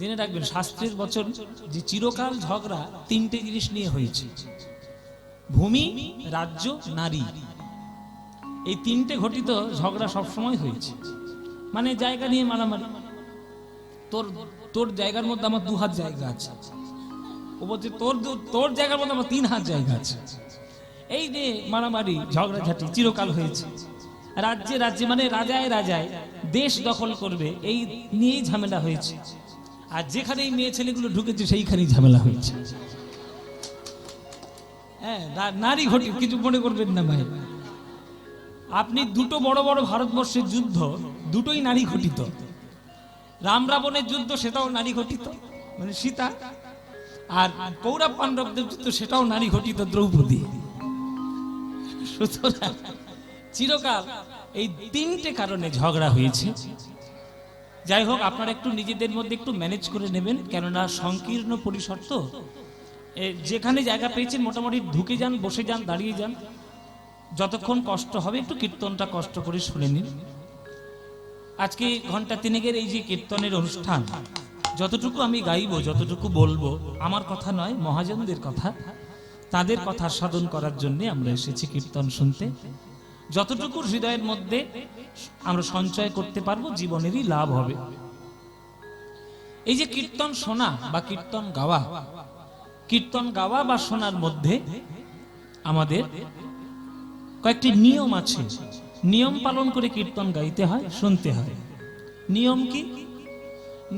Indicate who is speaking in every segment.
Speaker 1: জেনে রাখবেন শাস্ত্রের বচন যে চিরকাল ঝগড়া তিনটে জিনিস নিয়ে হয়েছে, ভূমি, রাজ্য, নারী। এই তিনটে ঘটিত ঝগড়া সবসময় হয়েছে। মানে জায়গা নিয়ে মারামারি। তোর জায়গার মধ্যে আমার 2 হাত জায়গা আছে, ও বলছে তোর জায়গার মধ্যে আমার 3 হাত জায়গা আছে। এই নিয়ে মারামারি ঝগড়াঝাটি চিরকাল হয়েছে। রাজ্যে রাজ্যে মানে রাজায় রাজায় দেশ দখল করবে, এই নিয়েই ঝামেলা হয়েছে। আর যেখানেই মেয়ে ছেলেগুলো ঢুকেছে সেইখানেই ঝামেলা হয়েছে। হ্যাঁ, নারী ঘটি, কিছু মনে করবেন না ভাই। আপনি দুটো বড় বড় ভারতবর্ষের যুদ্ধ, দুটোই নারী ঘটিত। রাম রাবণের যুদ্ধ, সেটাও নারী ঘটিত, মানে সীতা। আর কৌরব পাণ্ডবদের যুদ্ধ, সেটাও নারী ঘটিত, দ্রৌপদী। সুতরাং চিরকাল এই তিনটে কারণে ঝগড়া হয়েছে। যাই হোক, আপনারা একটু নিজেদের মধ্যে একটু ম্যানেজ করে নেবেন, কেননা সংকীর্ণ পরিসর তো। যেখানে জায়গা পেয়েছেন মোটামুটি ঢুকে যান, বসে যান, দাঁড়িয়ে যান। যতক্ষণ কষ্ট হবে একটু কীর্তনটা কষ্ট করে শুনে নিন। আজকে ঘন্টা 3 এই যে কীর্তনের অনুষ্ঠান, যতটুকু আমি গাইব, যতটুকু বলবো, আমার কথা নয়, মহাজনদের কথা। তাদের কথা সাধন করার জন্য আমরা এসেছি কীর্তন শুনতে। যতটুকু হৃদয়ের মধ্যে আমরা সঞ্চয় করতে পারবো, জীবনেরই লাভ হবে। এই যে কীর্তন শোনা বা কীর্তন গাওয়া বা শোনার মধ্যে আমাদের কয়েকটি নিয়ম আছে। নিয়ম পালন করে কীর্তন গাইতে হয়, শুনতে হয়। নিয়ম কি?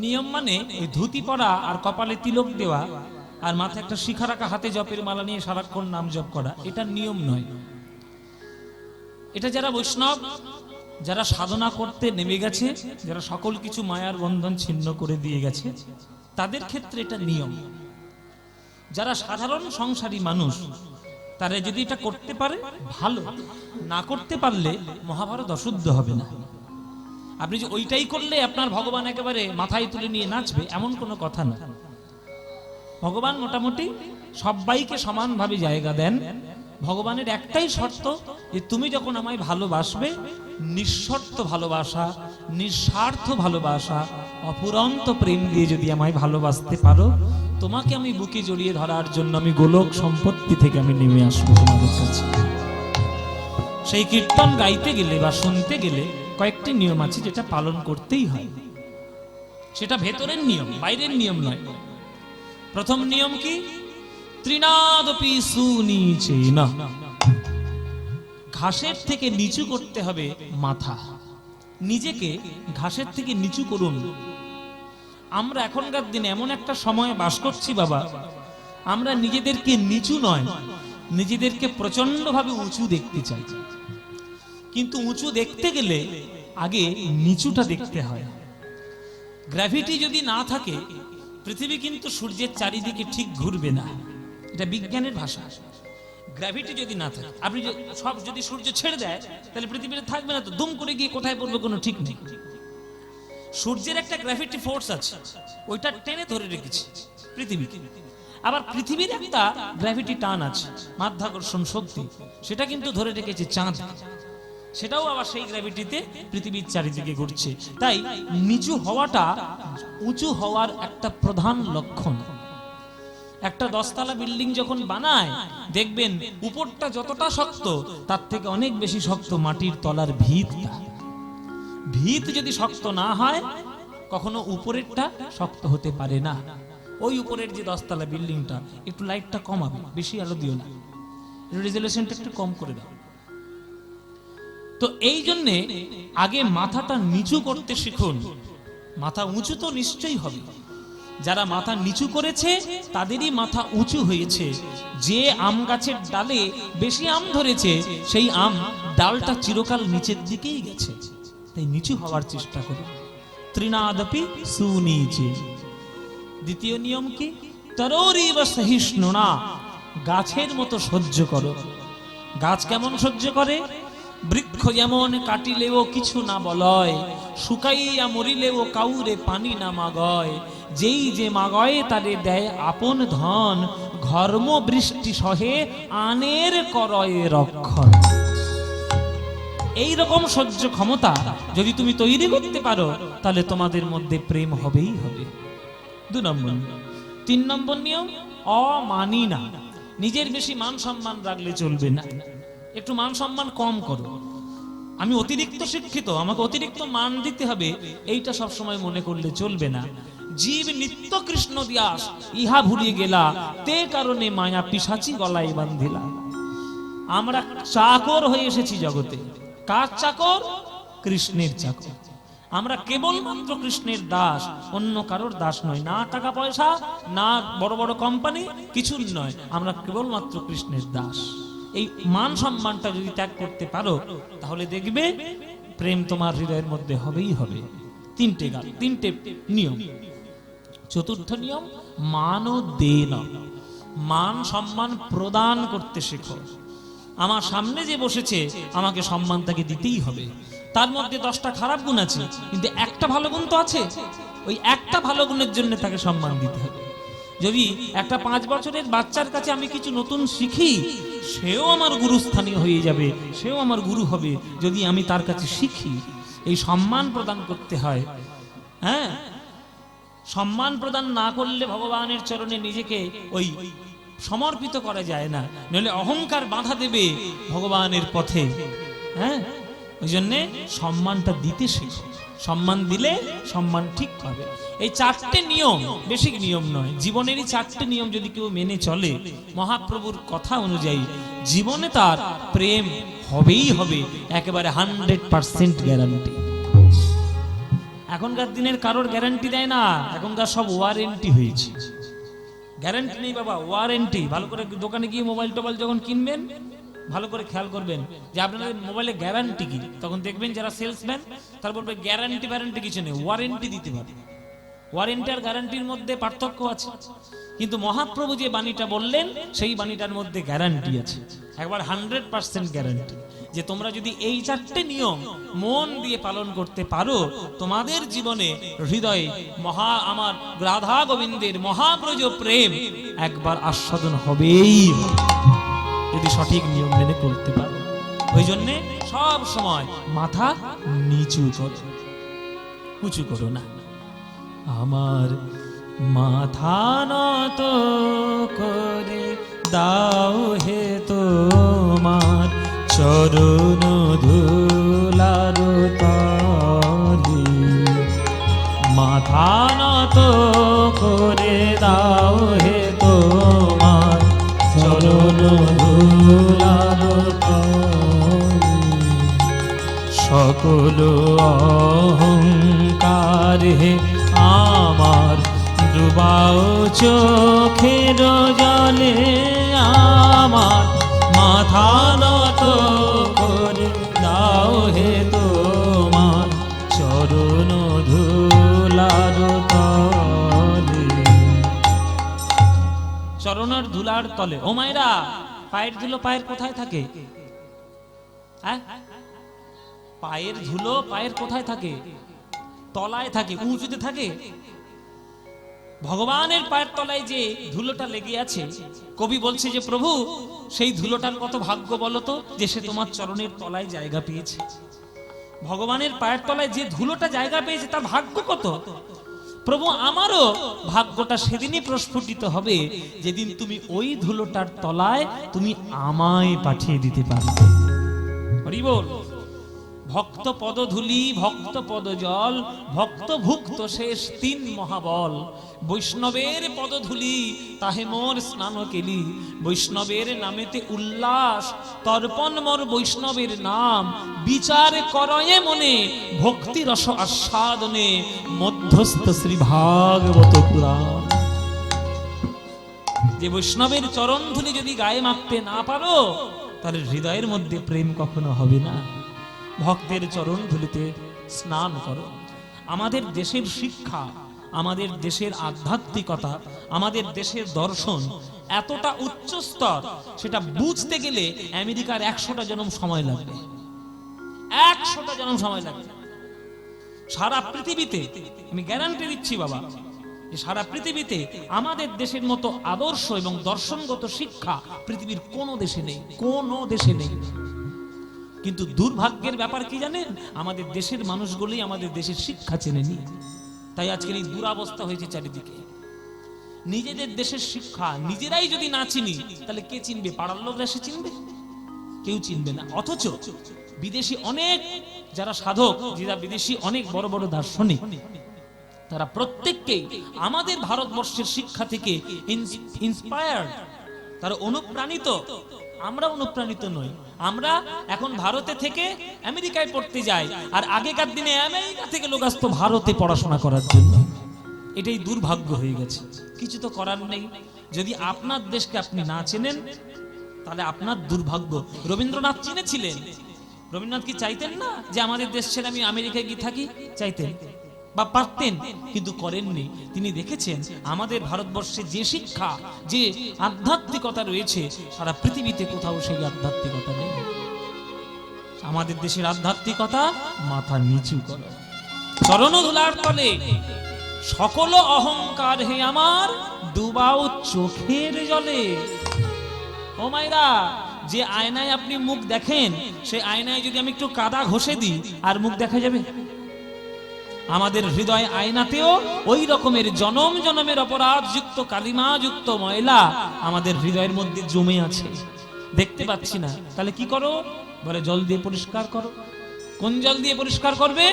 Speaker 1: নিয়ম মানে ওই ধুতি পরা আর কপালে তিলক দেওয়া আর মাথায় একটা শিখা রাখা, হাতে জপের মালা নিয়ে সারাক্ষণ নাম জপ করা, এটা নিয়ম নয়। এটা যারা বৈষ্ণব, যারা সাধনা করতে নেমে গেছে, যারা সকল কিছু মায়ার বন্ধন ছিন্ন করে দিয়ে গেছে, তাদের ক্ষেত্রে এটা নিয়ম। যারা সাধারণ সংসারী মানুষ, তারা যদি এটা করতে পারে ভালো, না করতে পারলে মহাভারত অশুদ্ধ হবে না। আপনি যে ওইটাই করলে আপনার ভগবান একেবারে মাথায় তুলে নিয়ে নাচবে, এমন কোনো কথা না। ভগবান মোটামুটি সবাইকে সমানভাবে জায়গা দেন। ভগবানের একটাই শর্ত, যে তুমি যখন আমায় ভালোবাসবে, নিঃশর্ত ভালোবাসা, নিঃস্বার্থ ভালোবাসা, অফুরন্ত প্রেম দিয়ে যদি আমায় ভালোবাসতে পারো, তোমাকে আমি বুকে জড়িয়ে ধরার জন্য আমি গোলক সম্পত্তি থেকে আমি নেমে আসবো তোমাদের কাছে। সেই কীর্তন গাইতে গেলে বা শুনতে গেলে কয়েকটি নিয়ম আছে, যেটা পালন করতেই হয়। সেটা ভেতরের নিয়ম, বাইরের নিয়ম নয়। প্রথম নিয়ম কি? ত্রিনাদপি সুনীচেন। ঘাসের থেকে নিচু করতে হবে মাথা। নিজেকে ঘাসের থেকে নিচু করুন। আমরা এখনকার দিনে এমন একটা সময়ে বাস করছি বাবা, আমরা নিজেদেরকে নিচু নয়, নিজেদেরকে প্রচন্ডভাবে উঁচু দেখতে চাই। কিন্তু উঁচু দেখতে গেলে আগে নিচুটা দেখতে হয়। গ্র্যাভিটি যদি না থাকে, পৃথিবী কিন্তু সূর্যের চারিদিকে ঠিক ঘুরবে না। এটা বিজ্ঞানের ভাষা। গ্র্যাভিটি যদি না থাকে, আপনি যদি সূর্য ছেড়ে দেয়, তাহলে পৃথিবীতে থাকবে না তো, দুম করে গিয়ে কোথায় পড়বে কোনো ঠিক নেই। সূর্যের একটা গ্র্যাভিটি ফোর্স আছে, ওইটা টেনে ধরে রেখেছে পৃথিবীকে। আবার পৃথিবীর একটা গ্র্যাভিটি টান আছে, মাধ্যাকর্ষণ শক্তি, সেটা কিন্তু ধরে রেখেছে চাঁদ। সেটাও আবার সেই গ্র্যাভিটিতে পৃথিবীর চারিদিকে ঘুরছে। তাই নিচু হওয়াটা উঁচু হওয়ার একটা প্রধান লক্ষণ। একটা 10 তলা বিল্ডিং যখন বানায়, দেখবেন উপরটা যতটা শক্ত, তার থেকে অনেক বেশি শক্ত মাটির তলার ভিতটা। ভিত যদি শক্ত না হয়, কখনো উপরেরটা শক্ত হতে পারে না। ওই উপরের যে 10 তলা বিল্ডিংটা, একটু লাইটটা কমাবে, বেশি আলো দিও না, রেজুলেশনটা একটু কম করে দাও। তো এই জন্যে আগে মাথাটা নিচু করতে শিখুন। মাথা উঁচু তো নিশ্চয়ই হবে। যারা মাথা নিচু করেছে তাদেরই মাথা উঁচু হয়েছে। যে আম গাছের ডালে বেশি আম ধরেছে, সেই আম ডালটা চিরকাল নিচের দিকেই গেছে। তাই নিচু হওয়ার চেষ্টা করুন। ত্রিনাদপি সুনীচে। দ্বিতীয় নিয়ম কি? তরোরিব সহিষ্ণুনা। গাছের মতো সহ্য করো। গাছ কেমন সহ্য করে? বৃক্ষ যেমন কাটিলেও কিছু না বলয়, শুকাইয়া মরিলেও কাউরে পানি না মাগয়, যেই যে মাগয় তারে দেয় আপন ধন, ঘর্ম বৃষ্টি সহে আনের করয় রক্ষণ। এই রকম সহ্য ক্ষমতা যদি তুমি তৈরি করতে পারো, তাহলে তোমাদের মধ্যে প্রেম হবেই হবে। 2 নম্বর নিয়ম। 3 নম্বর নিয়ম, অমানি না। নিজের বেশি মান সম্মান রাখলে চলবে না, একটু মান সম্মান কম করো। আমি অতিরিক্ত শিক্ষিত, আমাকে অতিরিক্ত মান দিতে হবে, এইটা সব সময় মনে করলে চলবে না। জীব নিত্য কৃষ্ণ দিয়াস, ইহা ভুলিয়ে গেলা, তে কারণে মায়া পিশাচি গলায় বান্ধিলা। আমরা চাকর হয়ে এসেছি জগতে। কার চাকর? কৃষ্ণের চাকর। আমরা কেবলমাত্র কৃষ্ণের দাস, অন্য কারোর দাস নয়। না টাকা পয়সা, না বড় বড় কোম্পানি, কিছু নয়, আমরা কেবলমাত্র কৃষ্ণের দাস। এই মান সম্মানটা যদি ত্যাগ করতে পারো, তাহলে দেখবে প্রেম তোমার হৃদয়ের মধ্যে হবেই হবে। 3টে নিয়ম। 4র্থ নিয়ম, মান দেন। মান সম্মান প্রদান করতে শেখো। আমার সামনে যে বসেছে, আমাকে সম্মান তাকে দিতেই হবে। তার মধ্যে 10টা খারাপ গুণ আছে, কিন্তু একটা ভালো গুণ তো আছে। ওই একটা ভালো গুণের জন্য তাকে সম্মান দিতে হবে। যদি একটা 5 বছরের বাচ্চার কাছে আমি কিছু নতুন শিখি, সেও আমার গুরুস্থানীয় হয়ে যাবে, সেও আমার গুরু হবে যদি আমি তার কাছে শিখি। এই সম্মান প্রদান করতে হয়। হ্যাঁ, সম্মান প্রদান না করলে ভগবানের চরণে নিজেকে ওই সমর্পিত করা যায় না, নইলে অহংকার বাধা দেবে ভগবানের পথে। হ্যাঁ, ওই জন্যে সম্মানটা দিতে শেখো। সম্মান দিলে সম্মান ঠিক পাবে। এই 4টে নিয়ম, বেশি নিয়ম নয়, জীবনেরই 4টে নিয়ম যদি কেউ মেনে চলে মহাপ্রভুর কথা অনুযায়ী, জীবনে তার প্রেম হবেই হবে, একেবারে 100% গ্যারান্টি। এখনকার দিনের কারোর গ্যারান্টি দেয় না, এখনকার সব ওয়ারেন্টি হয়েছে। গ্যারান্টি নেই বাবা, ওয়ারেন্টি। ভালো করে দোকানে গিয়ে মোবাইল টোবাইল যখন কিনবেন, ভালো করে খেয়াল করবেন যে আপনাদের মোবাইলে গ্যারান্টি কি। তখন দেখবেন যারা সেলসম্যান, তারা বলবে গ্যারান্টি ফ্যারান্টি কিছু নেই, ওয়ারেন্টি দিতে পারে। ওয়ারেন্টি আর গ্যারান্টির মধ্যে পার্থক্য আছে, কিন্তু মহাপ্রভু যে বাণীটা বললেন, সেই বাণীটার মধ্যে গ্যারান্টি আছে, একবার 100% গ্যারান্টি। যে তোমরা যদি এই 4টে নিয়ম মন দিয়ে পালন করতে পারো, তোমাদের জীবনে হৃদয়ে আমার রাধা গোবিন্দের মহাব্রজ প্রেম একবার আস্বাদন হবেই, যদি সঠিক নিয়ম মেনে করতে পারো। ওই জন্যে সব সময় মাথা নিচু করো, উঁচু করো না। আমার মাথা নত করে দাও হে তোমার চরণ ধুলার তলে। মাথা নত করে দাও হে তোমার চরণ ধুলার তলে। সকল অহংকার হে আমার ডুবাও চোখের জলে। আমার মাথা নত করে দাও হে তোমার চরণ ধুলার তলে। চরণের ধুলার তলে। ও মায়েরা, পায়ের ধুলো পায়ের কোথায় থাকে? হ্যাঁ, পায়ের ধুলো পায়ের কোথায় থাকে? তলায় থাকে, উঁচুতে থাকে। ভগবানের পায়ের তলায় যে ধুলোটা লেগে আছে, কবি বলছে যে প্রভু, সেই ধুলোটার কত ভাগ্য বলো তো, যে সে তোমার চরণের তলায় জায়গা পেয়েছে। ভগবানের পায়ের তলায় যে ধুলোটা জায়গা পেয়েছে, তার ভাগ্য কত। প্রভু, আমারও ভাগ্যটা সেদিনই প্রস্ফুটিত হবে যেদিন তুমি ওই ধুলোটার তলায় তুমি আমায় পাঠিয়ে দিতে পারবে। হরি বল। ভক্ত পদধূলি, ভক্ত পদ জল, ভক্ত ভুক্ত শেষ 3 মহাবল। বৈষ্ণবের পদধূলি তাহে মোর স্নান কেলি। বৈষ্ণবের নামেতে উল্লাস, তর্পণ মোর বৈষ্ণবের নাম। বিচার করয়ে মনে, ভক্তি রস আস্বাদনে, মধ্যস্থ শ্রী ভাগবত পুরাণ। যে বৈষ্ণবের চরণ ধুলি যদি গায়ে মাখতে না পারো, তাহলে হৃদয়ের মধ্যে প্রেম কখনো হবে না। ভক্তের চরণ ধুলিতে স্নান করো। আমাদের দেশের শিক্ষা, আমাদের দেশের আধ্যাত্মিকতা, আমাদের দেশের দর্শন এতটা উচ্চ স্তর, সেটা বুঝতে গেলে আমেরিকার 100টা জন্ম সময় লাগবে। 100টা জন্ম সময় লাগবে। সারা পৃথিবীতে আমি গ্যারান্টি দিচ্ছি বাবা, যে সারা পৃথিবীতে আমাদের দেশের মতো আদর্শ এবং দর্শনগত শিক্ষা পৃথিবীর কোনো দেশে নেই, কোনো দেশে নেই। কিন্তু দুর্ভাগ্যের ব্যাপার কি জানেন, আমাদের দেশের মানুষগুলোই আমাদের দেশের শিক্ষা চেনেনি। তাই আজকের এই দুরাবস্থা হয়েছে চারিদিকে। নিজেদের দেশের শিক্ষা নিজেরাই যদি না চিনি, তাহলে কে চিনবে? পাড়ার লোকরা সে চিনবে? কেউ চিনবে না। অথচ বিদেশি অনেক যারা সাধক, যারা বিদেশি অনেক বড় বড় দার্শনিক, তারা প্রত্যেককেই আমাদের ভারতবর্ষের শিক্ষা থেকে ইন্সপায়ার্ড, তারা অনুপ্রাণিত। আমরা অনুপ্রাণিত নই। আমরা এখন ভারতে থেকে আমেরিকায় পড়তে যাই, আর আগেকার দিনে আমেরিকা থেকে লোক আসতো ভারতে পড়াশোনা করার জন্য। এটাই দুর্ভাগ্য হয়ে গেছে, কিছু তো করার নেই। যদি আপনার দেশকে আপনি না চেনেন, তাহলে আপনার দুর্ভাগ্য। রবীন্দ্রনাথ চিনেছিলেন? রবীন্দ্রনাথ কি চাইতেন না যে আমাদের দেশ ছেড়ে আমি আমেরিকায় গিয়ে থাকি? চাইতেন বা পারতেন, কিন্তু করেননি। তিনি দেখেছেন আমাদের ভারতবর্ষে যে শিক্ষা, যে আধ্যাত্মিকতা রয়েছে, সারা পৃথিবীতে কোথাও সেই আধ্যাত্মিকতা নেই। আমাদের দেশের আধ্যাত্মিকতা মাথা নিচু করা, চরণধুলার তলে সকল অহংকার হে আমার ডুবাও চোখের জলে। ও মাইরা, যে আয়নায় আপনি মুখ দেখেন, সেই আয়নায় যদি আমি একটু কাদা ঘষে দিই, আর মুখ দেখা যাবে? আমাদের হৃদয় আয়নাতেও ওই রকমের জনম জনমের অপরাধ যুক্ত, কালিমা যুক্ত ময়লা আমাদের হৃদয়ের মধ্যে জমে আছে, দেখতে পাচ্ছি না। তাহলে কি করো? বলে জল দিয়ে পরিষ্কার করো। কোন জল দিয়ে পরিষ্কার করবে?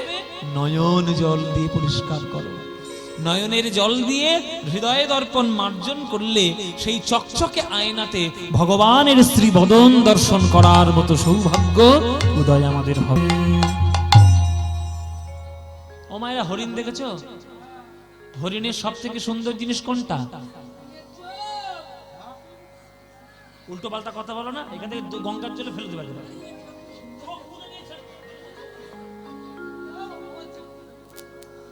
Speaker 1: নয়ন জল দিয়ে পরিষ্কার করো। নয়নের জল দিয়ে হৃদয়ে দর্পণ মার্জন করলে সেই চকচকে আয়নাতে ভগবানের শ্রীবদন দর্শন করার মতো সৌভাগ্য উদয় আমাদের হবে। ও মায়েরা, হরিণ দেখেছো? হরিণের সব থেকে সুন্দর জিনিস কোনটা? উল্টো পাল্টা কথা বলো না, এখান থেকে গঙ্গার জলে ফেলে দেবে।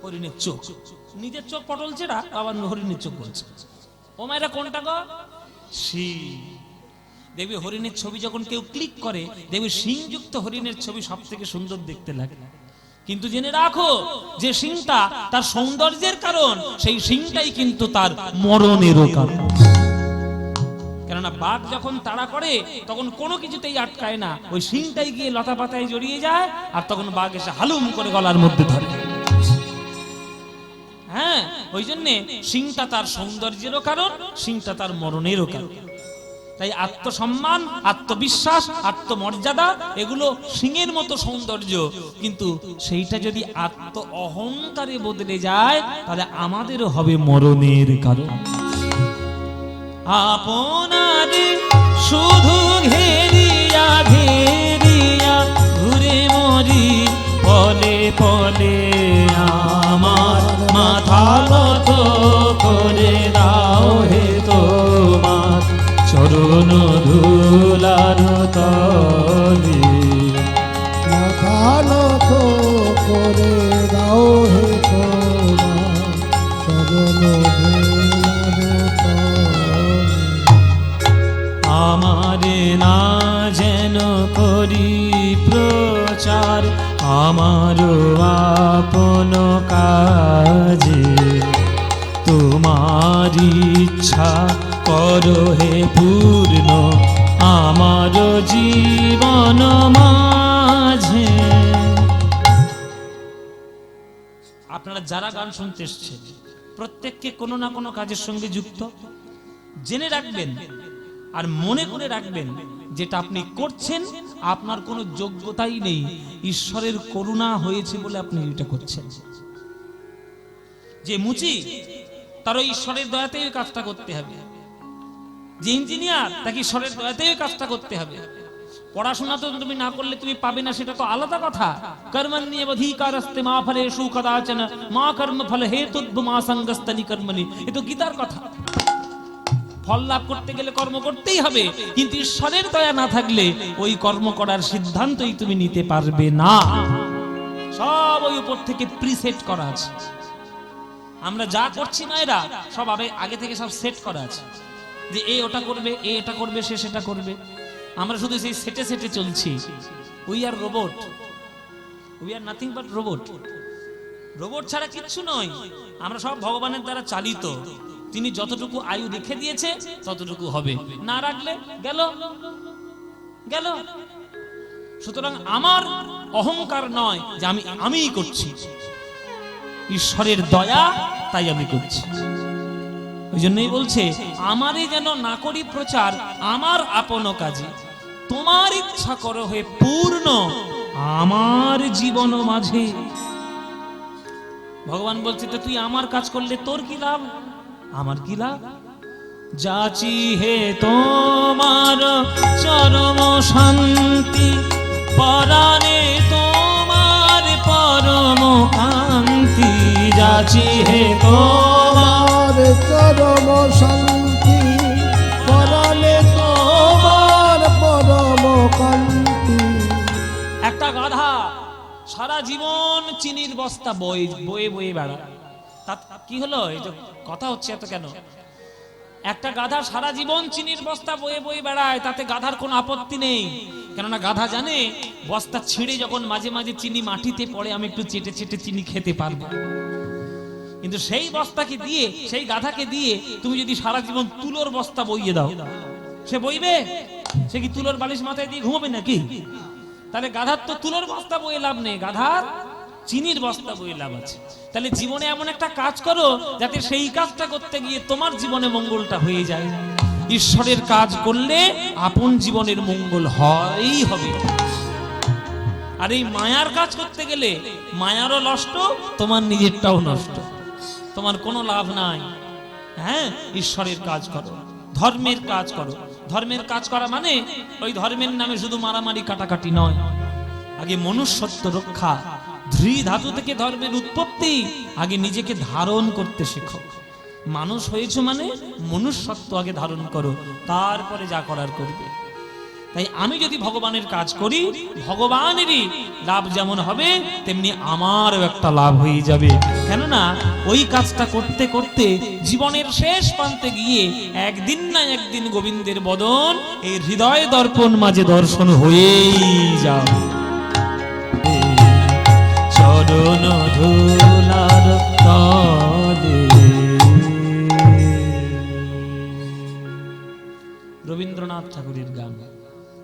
Speaker 1: হরিণের চোখ, নিজের চোখ পটল ছেড়া, আবার হরিণের চোখ বলছে। ও মায়েরা, কোনটা গো? শিং। দেখবি হরিণের ছবি যখন কেউ ক্লিক করে, দেখবি শিংযুক্ত হরিণের ছবি সব থেকে সুন্দর দেখতে লাগে। কিন্তু জেনে রাখো, যে সিংটা তার সৌন্দর্যের কারণ, সেই সিংটাই কিন্তু তার মরণেরও কারণ। কেননা বাঘ যখন তাড়া করে, তখন কোনো কিছুতেই আটকায় না, ওই সিংটাই গিয়ে লতা পাতায় জড়িয়ে যায়, আর তখন বাঘ এসে হালুম করে গলার মধ্যে ধরে। হ্যাঁ, ওই জন্যে সিংটা তার সৌন্দর্যেরও কারণ, সিংটা তার মরণেরও কারণ। তাই আত্মসম্মান, আত্মবিশ্বাস, আত্মমর্যাদা এগুলো সিংহের মতো সৌন্দর্য, কিন্তু সেইটা যদি আত্ম অহংকারে বদলে যায়, তাহলে আমাদেরও হবে মরণের কারণ। আপনারে শুধু ঘেরিয়া ঘেরিয়া ঘুরে মরি, পলে পলে আমার মাথা নত করে দাও হে তোমার চরণ ধুলার তলে।
Speaker 2: মাথা নত করে দাও হে তোমার চরণ ধুলার তলে।
Speaker 1: আমারে না যেন করি প্রচার আমার আপন কাজে, তোমার ইচ্ছা করো হে পূর্ণ আমার জীবন মাঝে। আপনারা যারা গান শুনতে এসছেন, প্রত্যেককে কোনো না কোনো কাজের সঙ্গে যুক্ত। জেনে রাখবেন আর মনে করে রাখবেন, যেটা আপনি করছেন আপনার কোনো যোগ্যতাই নেই, ঈশ্বরের করুণা হয়েছে বলে আপনি এটা করছেন। যে মুচি, তার ঈশ্বরের দয়াতেই কাজটা করতে হবে। যে ইঞ্জিনিয়ার, তাকে ঈশ্বরের দয়াতেই কাজটা করতে হবে। পড়াশোনা তো তুমি না করলে তুমি পাবে না, সেটা তো আলাদা কথা। কর্মণ্যেবধিকারস্তে মা ফলেষু কদাচন মা কর্ম ফল হেতুর্ভু মা সঙ্গস্তনি কর্মণি, এ তো গীতার কথা। ফল লাভ করতে গেলে কর্ম করতেই হবে, কিন্তু ঈশ্বরের দয়া না থাকলে ওই কর্ম করার সিদ্ধান্তই তুমি নিতে পারবে না। সব ওই উপর থেকে প্রিসেট করা আছে। আমরা যা করছি মায়েরা, সব আগে থেকে সব সেট করা আছে, যে এ ওটা করবে, এ এটা করবে, সে সেটা করবে। আমরা শুধু সেই সেটে সেটে চলছি। We are robot, we are nothing but robot. Robot ছাড়া কিচ্ছু নয়। আমরা সব ভগবানের দ্বারা চালিত। তিনি যতটুকু আয়ু রেখে দিয়েছে ততটুকু হবে, না রাখলে গেল গেল। সুতরাং আমার অহংকার নয় যে আমিই করছি, ঈশ্বরের দয়া, তাই আমি করছি। ওই জন্যই বলছে আমারই যেন না করি প্রচার আমার আপন কাজে, তোমার ইচ্ছা করো হে পূর্ণ আমার জীবন মাঝে। ভগবান বলছে তো তুই আমার কাজ করলে তোর কি লাভ, আমার কি লাভ? যাচি হে তোমার চরম শান্তি, পরাণে তোমার পরম কান্তি। যাচি হে তোমার
Speaker 2: চরম শান্তি, পরাণে তোমার পরম কান্তি।
Speaker 1: একটা গাধা সারা জীবন চিনির বস্তা বয়ে বয়ে বয়ে বেড়ায়, তা কি হলো? এই যে কথা হচ্ছে এত কেন? একটা গাধা সারা জীবন চিনির বস্তা বয়ে বয়ে বেড়ায়, তাতে গাধার কোনো আপত্তি নেই, কেননা গাধা জানে বস্তা ছিঁড়ে যখন মাঝে মাঝে চিনি মাটিতে পড়ে আমি একটু চেটে চেটে চিনি খেতে পারবো। কিন্তু সেই বস্তাকে দিয়ে, সেই গাধাকে দিয়ে তুমি যদি সারা জীবন তুলোর বস্তা বইয়ে দাও, সে বইবে? সে কি তুলোর বালিশ মাথায় দিয়ে ঘুমাবে নাকি? তাহলে গাধার তো তুলোর বস্তা বয়ে লাভ নেই, গাধার চিনির বস্তা বয়ে লাভ আছে। তাহলে জীবনে এমন একটা কাজ করো যাতে সেই কাজটা করতে গিয়ে তোমার জীবনে মঙ্গলটা হয়ে যায়। ঈশ্বরের কাজ করলে আপন জীবনের মঙ্গল হয়ই হবে। আর এই মায়ার কাজ করতে গেলে মায়ারও নষ্ট, তোমার নিজেরটাও নষ্ট, তোমার কোনো লাভ নাই। হ্যাঁ, ঈশ্বরের কাজ করো, ধর্মের কাজ করো। ধর্মের কাজ করা মানে ওই ধর্মের নামে শুধু মারামারি কাটাকাটি নয়, আগে মনুষ্যত্ব রক্ষা। ধৃ ধাতু থেকে ধর্মের উৎপত্তি, আগে নিজেকে ধারণ করতে শেখো। মানুষ হয়েছে মানে মনুষ্যত্ব আগে ধারণ করো, তারপরে যা করার করবে। তাই আমি যদি ভগবানের কাজ করি, ভগবানেরই লাভ যেমন হবে তেমনি আমারও একটা লাভ হয়ে যাবে। কেননা ওই কাজটা করতে করতে জীবনের শেষ প্রান্তে গিয়ে একদিন না একদিন গোবিন্দের বদন এই হৃদয় দর্পণ মাঝে দর্শন হয়েই যাবে। চরণ ধুলার তলে। রবীন্দ্রনাথ ঠাকুরের গান,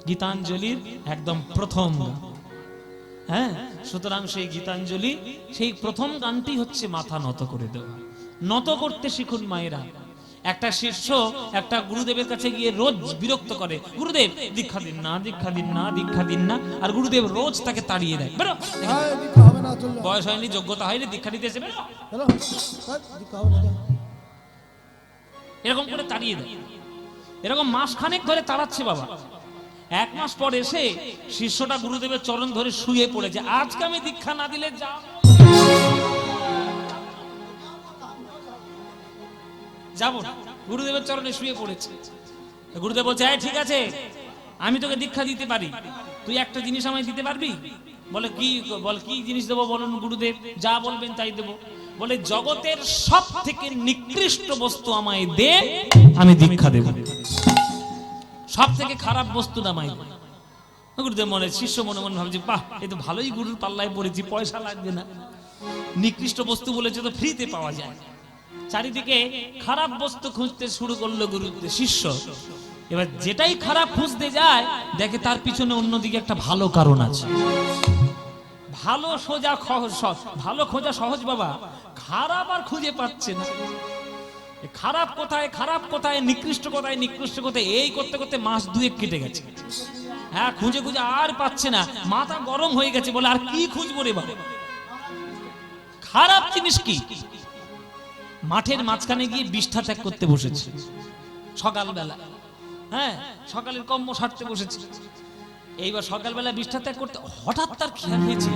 Speaker 1: গীতাঞ্জলির একদম প্রথম গান। হ্যাঁ, সুতরাং সেই গীতাঞ্জলি, সেই প্রথম গানটি হচ্ছে মাথা নত করে দেওয়া। নত করতে শিখুন মায়েরা। একটা শিষ্য একটা গুরুদেবের কাছে গিয়ে রোজ বিরক্ত করে, গুরুদেব দীক্ষা দিন না, দীক্ষা দিন না, দীক্ষা দিন না। আর গুরুদেব রোজ তাকে তাড়িয়ে দেয়, বেরো, বয়স হয়নি, যোগ্যতা হয়নি, দীক্ষা দিতেছে, বেরো, এরকম করে তাড়িয়ে দেয়। এরকম মাসখানেক ধরে তাড়াচ্ছে বাবা। এক মাস পর এসে শিষ্যটা গুরুদেবের চরণ ধরে শুয়ে পড়েছে, আজকে আমি দীক্ষা না দিলে যাব না। গুরুদেবের চরণে শুয়ে পড়েছে। গুরুদেব বলছে, ঠিক আছে আমি তোকে দীক্ষা দিতে পারি, তুই একটা জিনিস আমায় দিতে পারবি? বলে কি? বল কি জিনিস দেবো বলুন গুরুদেব, যা বলবেন তাই দেবো। বলে জগতের সব থেকে নিকৃষ্ট বস্তু আমায় দে, আমি দীক্ষা দেব। সব থেকে খারাপ বস্তু নামাই। গুরুদেব মনে, শিষ্য মনে মনে ভাবছে, বাহ এই তো ভালোই গুরুর পাল্লায় পড়েছি, পয়সা লাগবে না, নিকৃষ্ট বস্তু বলেছে তো ফ্রিতে পাওয়া যায়। চারিদিকে খারাপ বস্তু খুঁজতে শুরু করলো গুরুদেব শিষ্য। এবার যেটাই খারাপ খুঁজতে যায় দেখে তার পিছনে অন্যদিকে একটা ভালো কারণ আছে। ভালো সোজা ভালো খোঁজা সহজ বাবা, খারাপ আর খুঁজে পাচ্ছে না। খারাপ কোথায়, খারাপ কোথায়, নিকৃষ্ট কোথায়, নিকৃষ্ট কোথায়, এই করতে করতে মাস দুয়েক কেটে গেছে। হ্যাঁ, খুঁজে খুঁজে আর পাচ্ছে না, মাথা গরম হয়ে গেছে। বলে আর কি খুঁজবো রে বাবা, খারাপ জিনিস কি? মাঠের মাঝখানে গিয়ে বিষ্ঠা ত্যাগ করতে বসেছে সকালবেলা। হ্যাঁ, সকালের কর্ম সারতে বসেছে। এইবার সকালবেলা বিষ্ঠা ত্যাগ করতে হঠাৎ তার খেয়াল হয়েছে,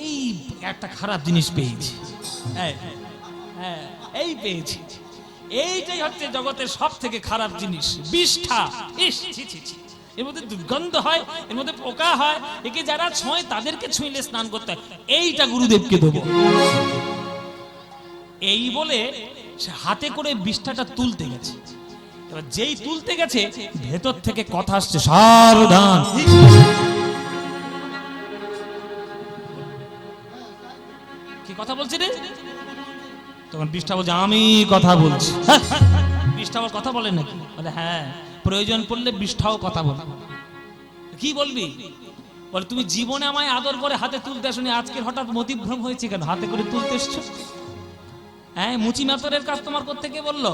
Speaker 1: এই একটা খারাপ জিনিস পেয়েছি। হ্যাঁ হ্যাঁ, এই পেয়েছি, এইটাই হচ্ছে জগতের সব থেকে খারাপ জিনিস, বিষ্ঠা। এর মধ্যে দুর্গন্ধ হয়, এর মধ্যে পোকা হয়, একে যারা ছোঁয় তাদেরকে ছুঁইলে স্নান করতে হয়, এইটা গুরুদেবকে দেবো। এই বলে সে হাতে করে বিষ্ঠাটা তুলতে গেছে। এবার যেই তুলতে গেছে ভেতর থেকে কথা আসছে, সাবধান। কি কথা বলছি রে? তখন বিষ্ঠা বলছে, আমি কথা বলছি। বিষ্ঠা আবার কথা বলে নাকি? বলে হ্যাঁ, প্রয়োজন পড়লে বিষ্ঠাও কথা বলে। কি বলবি? বলে তুমি জীবনে আমায় আদর করে হাতে তুলতে আসনি, আজকে হঠাৎ মতিভ্রম হয়েছে কেন? হাতে করে তুলতে এসছো? হ্যাঁ, মুচি মাতরের কাজ তোমার করতে কে বললো?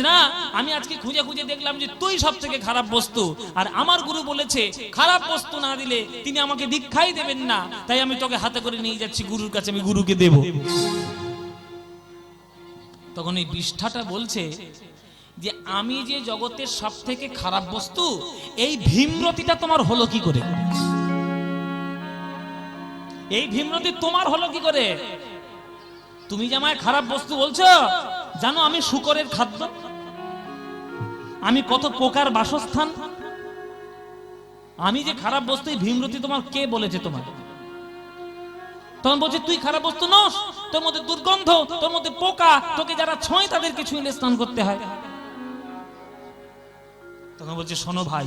Speaker 1: না, আমি আজকে খুঁজে খুঁজে দেখলাম যে তুই সব থেকে খারাপ বস্তু, আর আমার গুরু বলেছে খারাপ বস্তু না দিলে তিনি আমাকে দীক্ষাই দেবেন না, তাই আমি তোকে হাতে করে নিয়ে যাচ্ছি গুরুর কাছে, আমি গুরুকে দেব। তখন এই বিষ্ঠাটা বলছে যে আমি যে জগতের সব থেকে খারাপ বস্তু, এই ভীমরতিটা তোমার হলো কি করে? এই ভীমরতি তোমার হলো কি করে? তুমি যে আমায় খারাপ বস্তু বলছো, জানো আমি শূকরের খাদ্য, আমি কত পোকার বাসস্থান, আমি যে খারাপ বস্তু, এই ভীমরতি তোমার কে বলেছে তোমার? তখন বলছে তুই খারাপ বস্তু নস, তোর মধ্যে দুর্গন্ধ, তোর মধ্যে পোকা, তোকে যারা ছোঁয় তাদেরকে ছুঁইলে স্নান করতে হয়। তখন বলছে শোনো ভাই,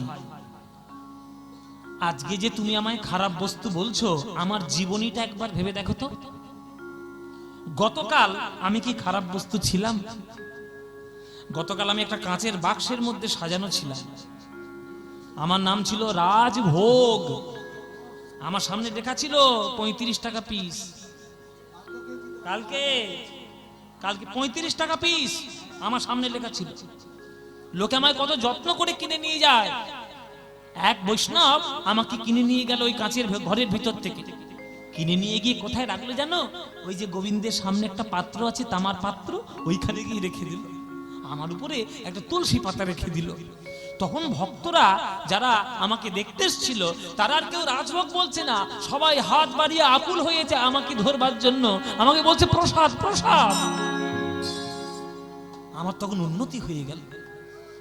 Speaker 1: আজকে যে তুমি আমায় খারাপ বস্তু বলছো, আমার জীবনীটা একবার ভেবে দেখো তো। গতকাল আমি কি খারাপ বস্তু ছিলাম? গতকাল আমি একটা কাঁচের বাক্সের মধ্যে সাজানো ছিলাম, আমার নাম ছিল রাজভোগ, আমার সামনে লেখা ছিল 35 টাকা পিস। কালকে 35 টাকা পিস আমার সামনে লেখা ছিল। লোকে আমায় কত যত্ন করে কিনে নিয়ে যায়। এক বৈষ্ণব আমাকে কিনে নিয়ে গেল ওই কাঁচের ঘরের ভিতর থেকে, কিনে নিয়ে গিয়ে কোথায় রাখলো জানো? ওই যে গোবিন্দের সামনে একটা পাত্র আছে, তামার পাত্র, ওইখানে গিয়ে রেখে দিল। আমার উপরে একটা তুলসী পাতা রেখে দিল। তখন ভক্তরা যারা আমাকে দেখতে এসেছিল, তারা আর কেউ রাজভোগ বলছে না, সবাই হাত বাড়িয়ে আকুল হয়েছে আমাকে ধরবার জন্য, আমাকে বলছে প্রসাদ প্রসাদ। আমার তখন উন্নতি হয়ে গেল,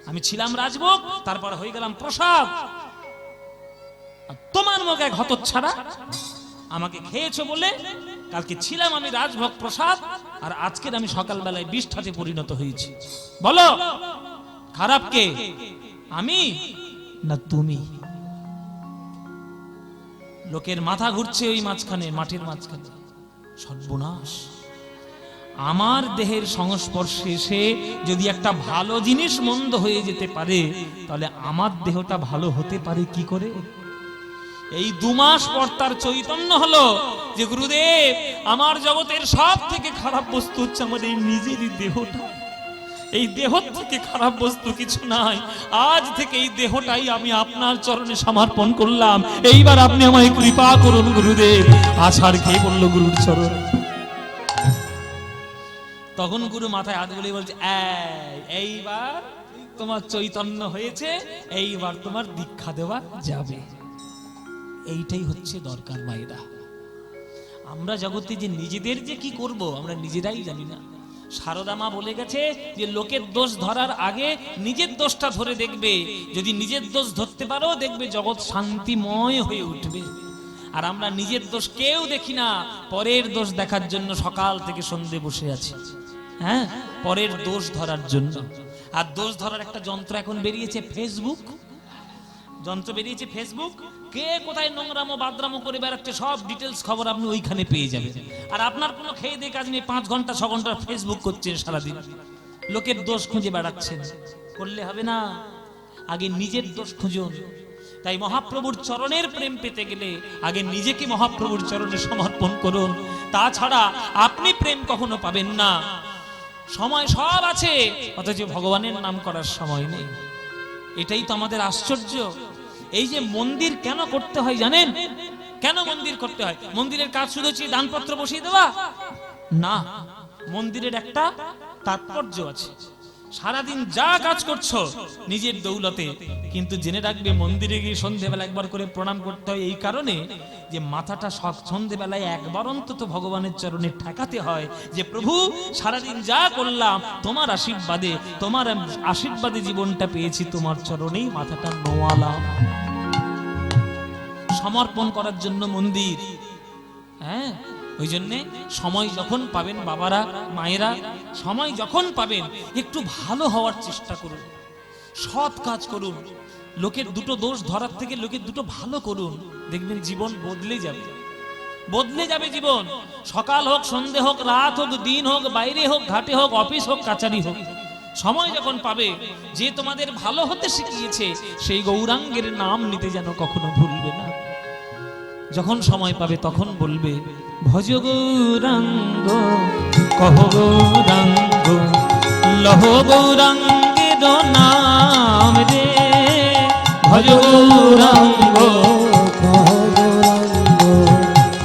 Speaker 1: আমি ছিলাম রাজভোগ, তারপর হয়ে গেলাম প্রসাদ। তোমার মুখ এক হতচ্ছাড়া, আমাকে খেয়েছো বলে কালকে ছিলাম আমি রাজভোগ প্রসাদ, আর আজকের আমি সকালবেলায় বিষ্ঠাতে পরিণত হয়েছি। বলো খারাপ কে, আমি না তুমি? লোকের মাথা ঘুরছে ওই মাঝখানে, মাটির মাঝখানে। সর্বনাশ, আমার দেহের সংস্পর্শে এসে যদি একটা ভালো জিনিস মন্দ হয়ে যেতে পারে, তাহলে আমার দেহটা ভালো হতে পারে কি করে? এই 2 মাস পর তার চৈতন্য হলো যে গুরুদেব, আমার জগতের সব থেকে খারাপ বস্তু হচ্ছে আমার এই নিজেরই দেহটা। এই দেহ থেকে খারাপ বস্তু কিছু নাই। আজ থেকে এই দেহটাই আমি আপনার চরণে সমর্পণ করলাম, এইবার আপনি আমায় কৃপা করুন গুরুদেব। আছাড় খেয়ে বলল গুরুর চরণ। তখন গুরু মাথায় হাত বুলিয়ে বলছে, এইবার তোমার চৈতন্য হয়েছে, এইবার তোমার দীক্ষা দেওয়া যাবে। এইটাই হচ্ছে দরকার মায়েরা। আমরা জগতে যে নিজেদের যে কি করব আমরা নিজেরাই জানি না। সারদা মা বলে গেছে যে লোকের দোষ ধরার আগে নিজের দোষটা ধরে দেখবে, যদি নিজের দোষ ধরতে পারো দেখবে জগৎ শান্তিময় হয়ে উঠবে। আর আমরা নিজের দোষ কেউ দেখি না, পরের দোষ দেখার জন্য সকাল থেকে সন্ধে বসে আছি। হ্যাঁ, পরের দোষ ধরার জন্য। আর দোষ ধরার একটা যন্ত্র এখন বেরিয়েছে, ফেসবুক যন্ত্র বেরিয়েছে। ফেসবুক, কে কোথায় নোংরামো বাদরামো করে বেড়াচ্ছে সব ডিটেলস খবর আপনি ওইখানে পেয়ে যাবেন। আর আপনার কোনো খেয়ে দিয়ে কাজ নেই, 5 ঘন্টা 6 ঘন্টা ফেসবুক করছেন সারাদিন, লোকের দোষ খুঁজে বেড়াচ্ছেন। করলে হবে না, আগে নিজের দোষ খুঁজুন। তাই মহাপ্রভুর চরণের প্রেম পেতে গেলে আগে নিজেকে মহাপ্রভুর চরণে সমর্পণ করুন, তাছাড়া আপনি প্রেম কখনো পাবেন না। সময় সব আছে, অথচ ভগবানের নাম করার সময় নেই। এটাই তো আমাদের আশ্চর্য। এই যে মন্দির কেন করতে হয় জানেন? কেন মন্দির করতে হয়? মন্দিরের কাজ শুধু হচ্ছে দানপত্র বসিয়ে দেওয়া না, মন্দিরের একটা তাৎপর্য আছে। সারাদিন যা কাজ করছো নিজের দৌলতে, কিন্তু জেনে রাখবে মন্দিরে গিয়ে সন্ধ্যেবেলা একবার করে প্রণাম করতে হয় এই কারণে যে মাথাটা সন্ধ্যেবেলায় একবার অন্তত ভগবানের চরণে ঠেকাতে হয় যে প্রভু সারাদিন যা করলাম তোমার আশীর্বাদে, তোমার আশীর্বাদে জীবনটা পেয়েছি, তোমার চরণেই মাথাটা নোয়ালাম। সমর্পণ করার জন্য মন্দির। হ্যাঁ, ওই জন্যে সময় যখন পাবেন বাবারা মায়েরা, সময় যখন পাবেন একটু ভালো হওয়ার চেষ্টা করুন, সৎ কাজ করুন। লোকের দুটো দোষ ধরার থেকে লোকের দুটো ভালো করুন, দেখবেন জীবন বদলে যাবে, বদলে যাবে জীবন। সকাল হোক, সন্ধে হোক, রাত হোক, দিন হোক, বাইরে হোক, ঘাটে হোক, অফিস হোক, কাচারি হোক, সময় যখন পাবে, যে তোমাদের ভালো হতে শিখিয়েছে সেই গৌরাঙ্গের নাম নিতে যেন কখনো ভুলবে না। যখন সময় পাবে তখন বলবে ভজ গৌরাঙ্গ কহ গৌরাঙ্গ লহ গৌরাঙ্গের নাম রে ভজ গৌরাঙ্গ
Speaker 2: কহ গৌরাঙ্গ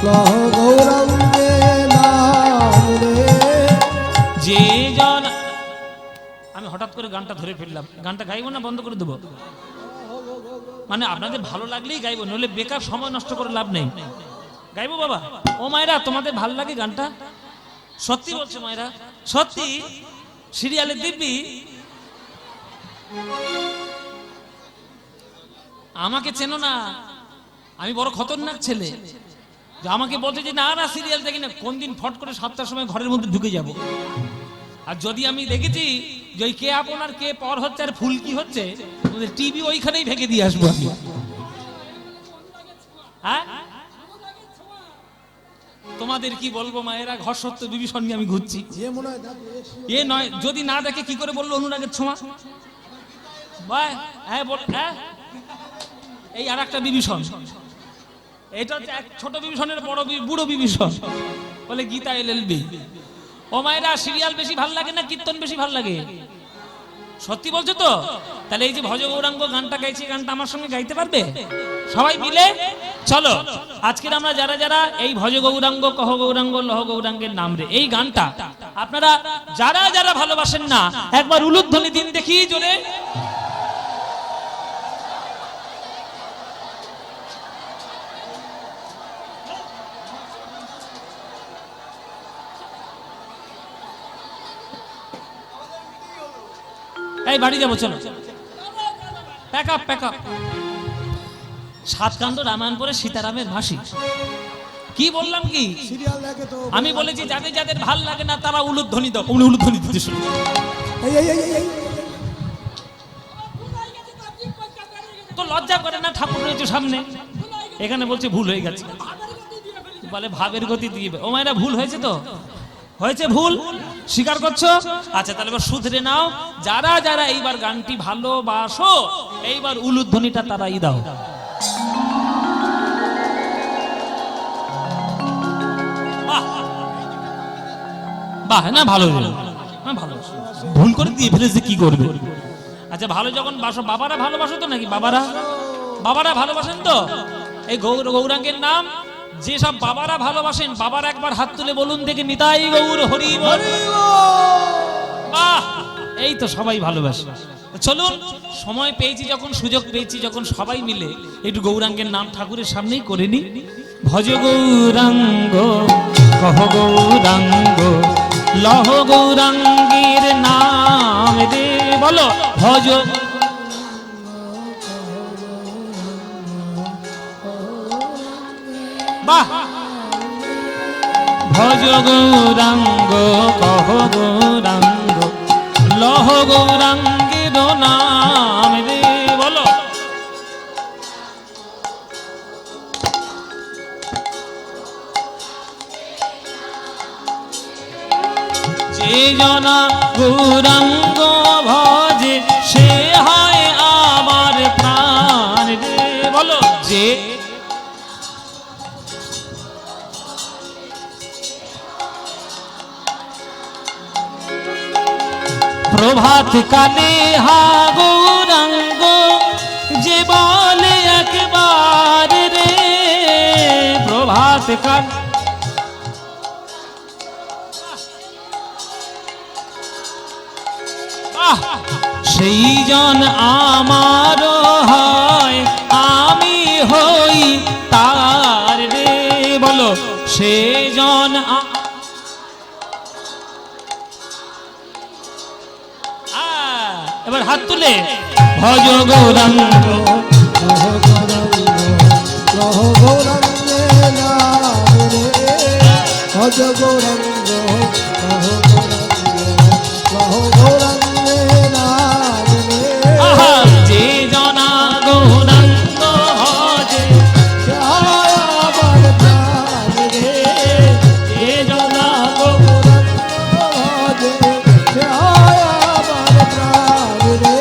Speaker 2: লহ গৌরাঙ্গে নাম রে।
Speaker 1: যে জন আমি হঠাৎ করে গানটা ধরে ফেললাম, গানটা গাইবো না বন্ধ করে দেবো? মানে আপনাদের ভালো লাগলেই গাইবো, নইলে বেকার সময় নষ্ট করে লাভ নেই। গাইবো বাবা? ও মায়েরা, তোমাদের ভালো লাগে গানটা? সত্যি বলছো মায়েরা? সত্যি? সিরিয়ালের দিব্যি আমাকে চেনো না, আমি বড় খতরনাক ছেলে। যে আমাকে বলছে যে না না সিরিয়াল দেখি না, কোন দিন ফট করে 7টার সময় ঘরের মধ্যে ঢুকে যাব। আর যদি আমি দেখেছি যে ওই কে আপন আর কে পর হচ্ছে আর ফুল কি হচ্ছে, টিভি ওইখানেই ভেঙে দিয়ে আসবো আমি। হ্যাঁ, তোমাদের কি বলবো মায়েরা, ঘর সত্য বিভীষণ নিয়ে আমি ঘুরছি।
Speaker 2: যে মনে হয়
Speaker 1: এ নয়, যদি না দেখে কি করে বললো অনুরাগের ছোঁয়া? হ্যাঁ বল, হ্যাঁ এই আর একটা বিভীষণ, এটা হচ্ছে এক ছোট বিভীষণের বড় বুড়ো বিভীষণ, বলে গীতা LLB। ও মায়েরা, সিরিয়াল বেশি ভাল লাগে না কীর্তন বেশি ভাল লাগে? সত্যি বলছো তো? তাহলে এই যে ভজ গৌরাঙ্গ গানটা গাইছি, গানটা আমার সঙ্গে গাইতে পারবে সবাই মিলে? চলো আজকের আমরা যারা যারা এই ভজ গৌরাঙ্গ কহ গৌরাঙ্গ লহ গৌরাঙ্গের নাম রে এই গানটা আপনারা যারা যারা ভালোবাসেন না, একবার উলুধ্বনি দিন দেখি জোরে। এই বাড়ি যাবো, চলো প্যাক আপ প্যাক আপ। সাতকান্ত রামায়ণ পরে সীতারামের ভাসি কি বললাম কি?
Speaker 2: সিরিয়াল দেখে তো
Speaker 1: আমি বলেছি যাদের যাদের ভাল লাগে না তারা উলুধ্বনি দাও। উনি উলুধ্বনি দিতে শুরু।
Speaker 2: এই এই এই এই
Speaker 1: তো লজ্জা করে না, ঠাকুর রয়েছে সামনে, এখানে বলছে ভুল হয়ে গেছে, বলে ভাবের গতি দিবে। ও মায়েরা, ভুল হয়েছে তো? হয়েছে ভুল, স্বীকার করছো? আচ্ছা তাহলে এবার শুধরে নাও। যারা যারা এইবার গানটি ভালোবাসো এইবার উলুধ্বনিটা তারাই দাও। বাহ বাহ, না ভালো ভালো, ভুল করে দিয়ে ফেলেছে কি করবে? আচ্ছা ভালো যখন বাসো, বাবারা ভালোবাসো তো নাকি? বাবারা ভালোবাসেন তো? এই গৌরাঙ্গের নাম যেসব বাবারা ভালোবাসেন, বাবার একবার হাত তুলে বলুন দেখে, নিতাই গৌর হরি বল। বাহ, এই তো সবাই ভালোবাসে। চলুন, সময় পেয়েছি যখন, সুযোগ পেয়েছি যখন, সবাই মিলে একটু গৌরাঙ্গের নাম ঠাকুরের সামনেই করে নি। ভজ গৌরাঙ্গ কহ গৌরাঙ্গ লহ গৌরাঙ্গের নাম রে, বলো ভজ। বাহ, ভজ গৌরাঙ্গ কহ গৌরাঙ্গ লহ গৌরাঙ্গের নাম রে, বলো। যে জনা গৌরাঙ্গ ভজে সে হয় আমার প্রাণ রে, বলো। যে প্রভাত কালে হা গৌরাঙ্গ যে বলে একবার রে, প্রভাত কাল সেই জন আমার হয়, আমি হই তার রে, বলো। সে জন এবার হাত তুলে ভজ গৌরাঙ্গ
Speaker 2: লহ গৌরাঙ্গে নাম রে। ভজ গৌরাঙ্গ লহ গৌরাঙ্গে নাম রে।
Speaker 1: আহা, যে জনা গৌরাঙ্গ ভজে
Speaker 2: সে হয় আমার প্রাণ রে।
Speaker 1: যে জনা
Speaker 2: গৌরাঙ্গ ভজে সে হয় আমার প্রাণ রে।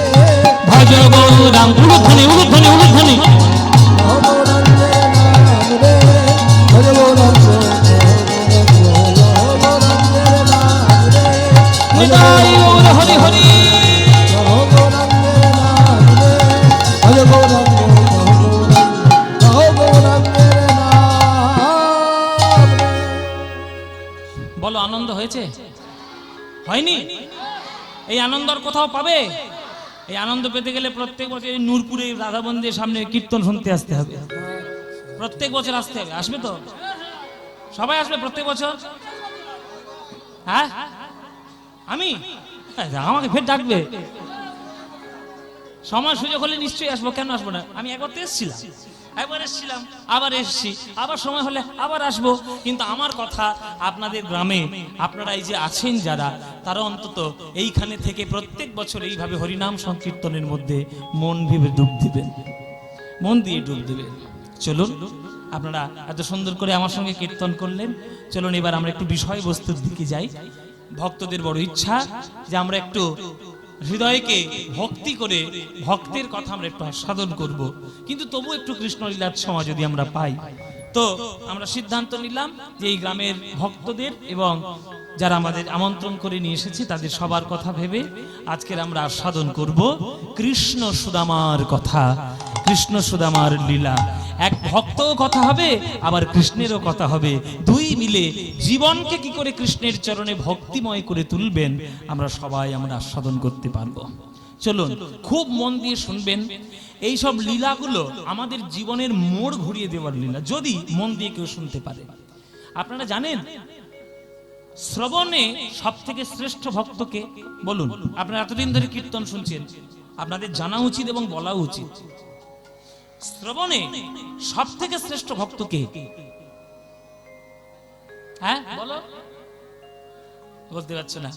Speaker 1: ভজ গৌরাঙ্গ, উলুধ্বনি উলুধ্বনি উলুধ্বনি।
Speaker 2: লহ গৌরাঙ্গে নাম রে। ভজ গৌরাঙ্গ লহ
Speaker 1: হরি হরি।
Speaker 2: কহ গৌরাঙ্গের নাম রে, ভজ গৌরাঙ্গের, কহ গৌরাঙ্গের নাম রে।
Speaker 1: বলো আনন্দ হয়েছে? হয়নি? এই আনন্দ আর কোথাও পাবে? এই আনন্দ পেতে গেলে প্রত্যেক বছর এই নূরপুরে রাধা মন্দিরের সামনে কীর্তন শুনতে আসতে হবে। প্রত্যেক বছর আসতে হবে। আসবে তো? সবাই আসবে প্রত্যেক বছর? হ্যাঁ, আমি আমাকে ফের ডাকবে। সময় সুযোগ হলে নিশ্চয়ই আসবো, কেন আসবো না? আমি একবার তো এসেছিলাম, আবার এসেছি, আবার সময় হলে আবার আসবো। কিন্তু আমার কথা, আপনাদের গ্রামে আপনারা এই যে আছেন যারা, তারা অন্তত এইখানে থেকে প্রত্যেক বছর এইভাবে হরিনাম সংকীর্তনের মধ্যে মন ভেবে ডুব দিবেন, মন দিয়ে ডুব দিবেন। চলুন, আপনারা এত সুন্দর করে আমার সঙ্গে কীর্তন করলেন, চলুন এবার আমরা একটু বিষয়বস্তুর দিকে যাই। ভক্তদের বড় ইচ্ছা যে আমরা একটু হৃদয়কে ভক্তি করে ভক্তের কথা আমরা একটু আস্বাদন করব, কিন্তু তবু একটু কৃষ্ণলীলার সময় যদি আমরা পাই। তো আমরা সিদ্ধান্ত নিলাম যে এই গ্রামের ভক্তদের এবং যারা আমাদের আমন্ত্রণ করে নিয়ে এসেছে তাদের সবার কথা ভেবে আজকের আমরা আস্বাদন করব কৃষ্ণ সুদামার কথা, কৃষ্ণ সুদামার লীলা। এক ভক্তও কথা হবে, আবার কৃষ্ণেরও কথা হবে। দুই মিলে জীবনকে কি করে কৃষ্ণের চরণে ভক্তিময় করে তুলবেন আমরা সবাই আস্বাদন করতে পারবো। চলুন, খুব মন দিয়ে শুনবেন। এই সব লীলাগুলো আমাদের জীবনের মোড় ঘুরিয়ে দেওয়ার লীলা, যদি মন দিয়ে কেউ শুনতে পারে। আপনারা জানেন শ্রবণে সব থেকে শ্রেষ্ঠ ভক্তকে? বলুন, আপনারা এতদিন ধরে কীর্তন শুনছেন, আপনাদের জানা উচিত এবং বলা উচিত। শ্রবণে সব থেকে শ্রেষ্ঠ ভক্ত কে? হ্যাঁ বলো, বলতে পারছো না?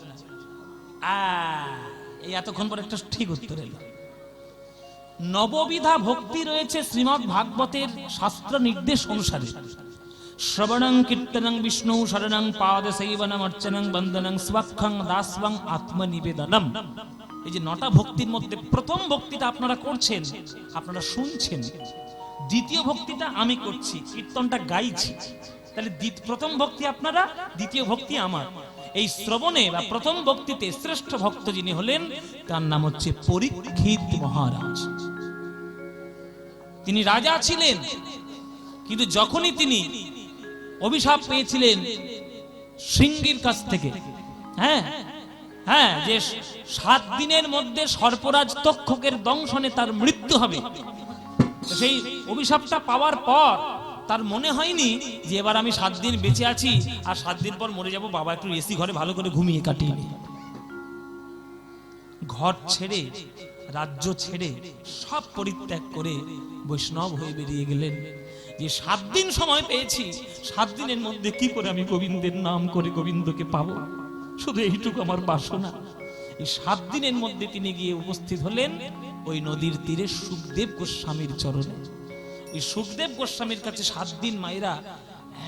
Speaker 1: এই এতক্ষণ পর একটা ঠিক উত্তর এলো। নববিধা ভক্তি রয়েছে শ্রীমদ্ ভাগবতের শাস্ত্র নির্দেশ অনুসারে। শ্রবণং কীর্তনং বিষ্ণু শরণং পাদ সেবনম অর্চনং বন্দনং স্বক্ষং দাসবং আত্মনিবেদনম। এই যে 9টা ভক্তির মধ্যে প্রথম ভক্তিটা আপনারা করছেন, আপনারা শুনছেন। দ্বিতীয় ভক্তিটা আমি করছি, কীর্তনটা গাইছি। তাহলে প্রথম ভক্তি আপনারা, দ্বিতীয় ভক্তি আমার। এই শ্রবণে বা প্রথম ভক্তিতে শ্রেষ্ঠ ভক্ত যিনি হলেন তার নাম হচ্ছে পরীক্ষিত মহারাজ। তিনি রাজা ছিলেন, কিন্তু যখনই তিনি অভিশাপ পেয়েছিলেন সিংহীর কাছ থেকে, হ্যাঁ যে 7 দিনের মধ্যে সর্পরাজ তক্ষকের দংশনে তার মৃত্যু হবে, সেই অভিশাপটা পাওয়ার পর তার মনে হয়নি যে এবার আমি 7 দিন বেঁচে আছি আর 7 দিন পর মরে যাব, বাবা একটু এসি ঘরে ভালো করে ঘুমিয়ে কাটিয়ে নি। ঘর ছেড়ে, রাজ্য ছেড়ে সব পরিত্যাগ করে বৈষ্ণব হয়ে বেরিয়ে গেলেন। যে 7 দিন সময় পেয়েছি, 7 দিনের মধ্যে কি করে আমি গোবিন্দের নাম করে গোবিন্দকে পাবো, শুধু এইটুকু আমার বাসনা। এই 7 দিনের মধ্যে তিনি গিয়ে উপস্থিত হলেন ওই নদীর তীরে সুখদেব গোস্বামীর চরণে। ওই সুখদেব গোস্বামীর কাছে 7 দিন মায়েরা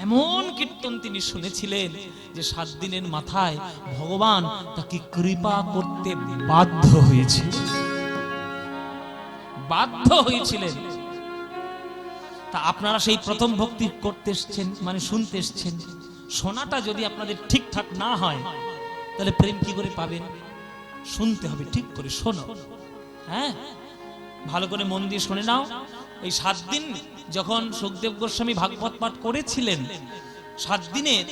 Speaker 1: এমন কীর্তন তিনি শুনেছিলেন যে 7 দিনের মাথায় ভগবান তাকে কৃপা করতে বাধ্য হয়েছিলেন। তা আপনারা সেই প্রথম ভক্তি করতে এসছেন, মানে শুনতে এসছেন। শোনাটা যদি আপনাদের ঠিকঠাক না হয় তাহলে প্রেম কি করে পাবেন? শুনতে হবে, ঠিক করে শোনো। হ্যাঁ, ভালো করে মন দিয়ে শুনে নাও। এই 7 দিন যখন সুখদেব গোস্বামী ভাগবত পাঠ করেছিলেন, 7 দিনের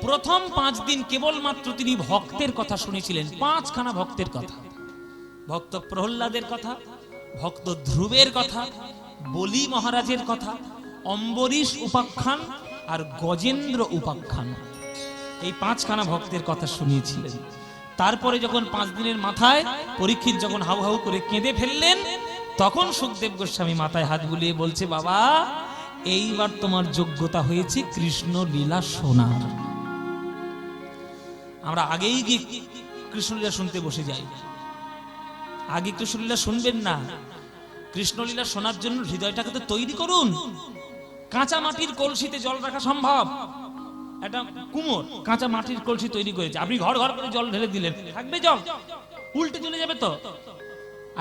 Speaker 1: প্রথম 5 দিন কেবলমাত্র তিনি ভক্তের কথা শুনেছিলেন। 5খানা ভক্তের কথা, ভক্ত প্রহ্লাদের কথা, ভক্ত ধ্রুবের কথা, বলি মহারাজের কথা, অম্বরীশ উপাখ্যান আর গজেন্দ্র উপাখ্যান। এই 5খানা ভক্তের কথা শুনিয়েছিলেন। তারপরে যখন 5 দিনের মাথায় পরীক্ষিত যখন হাউ হাউ করে কেঁদে ফেললেন, তখন সুখদেব গোস্বামী মাথায় হাত বুলিয়ে বলছে, বাবা এইবার তোমার যোগ্যতা হয়েছে কৃষ্ণ লীলা শোনার। আমরা আগেই গিয়ে কৃষ্ণলীলা শুনতে বসে যাই। আগে কৃষ্ণলীলা শুনবেন না, কৃষ্ণলীলা শোনার জন্য হৃদয়টাকে তো তৈরি করুন। কাঁচা মাটির কলসিতে জল রাখা সম্ভব? একটা কুমোর কাঁচা মাটির কলসি তৈরি করেছে, আপনি ঘর ঘর করে জল ঢেলে দিলেন, থাকবে জল? উল্টে চলে যাবে তো।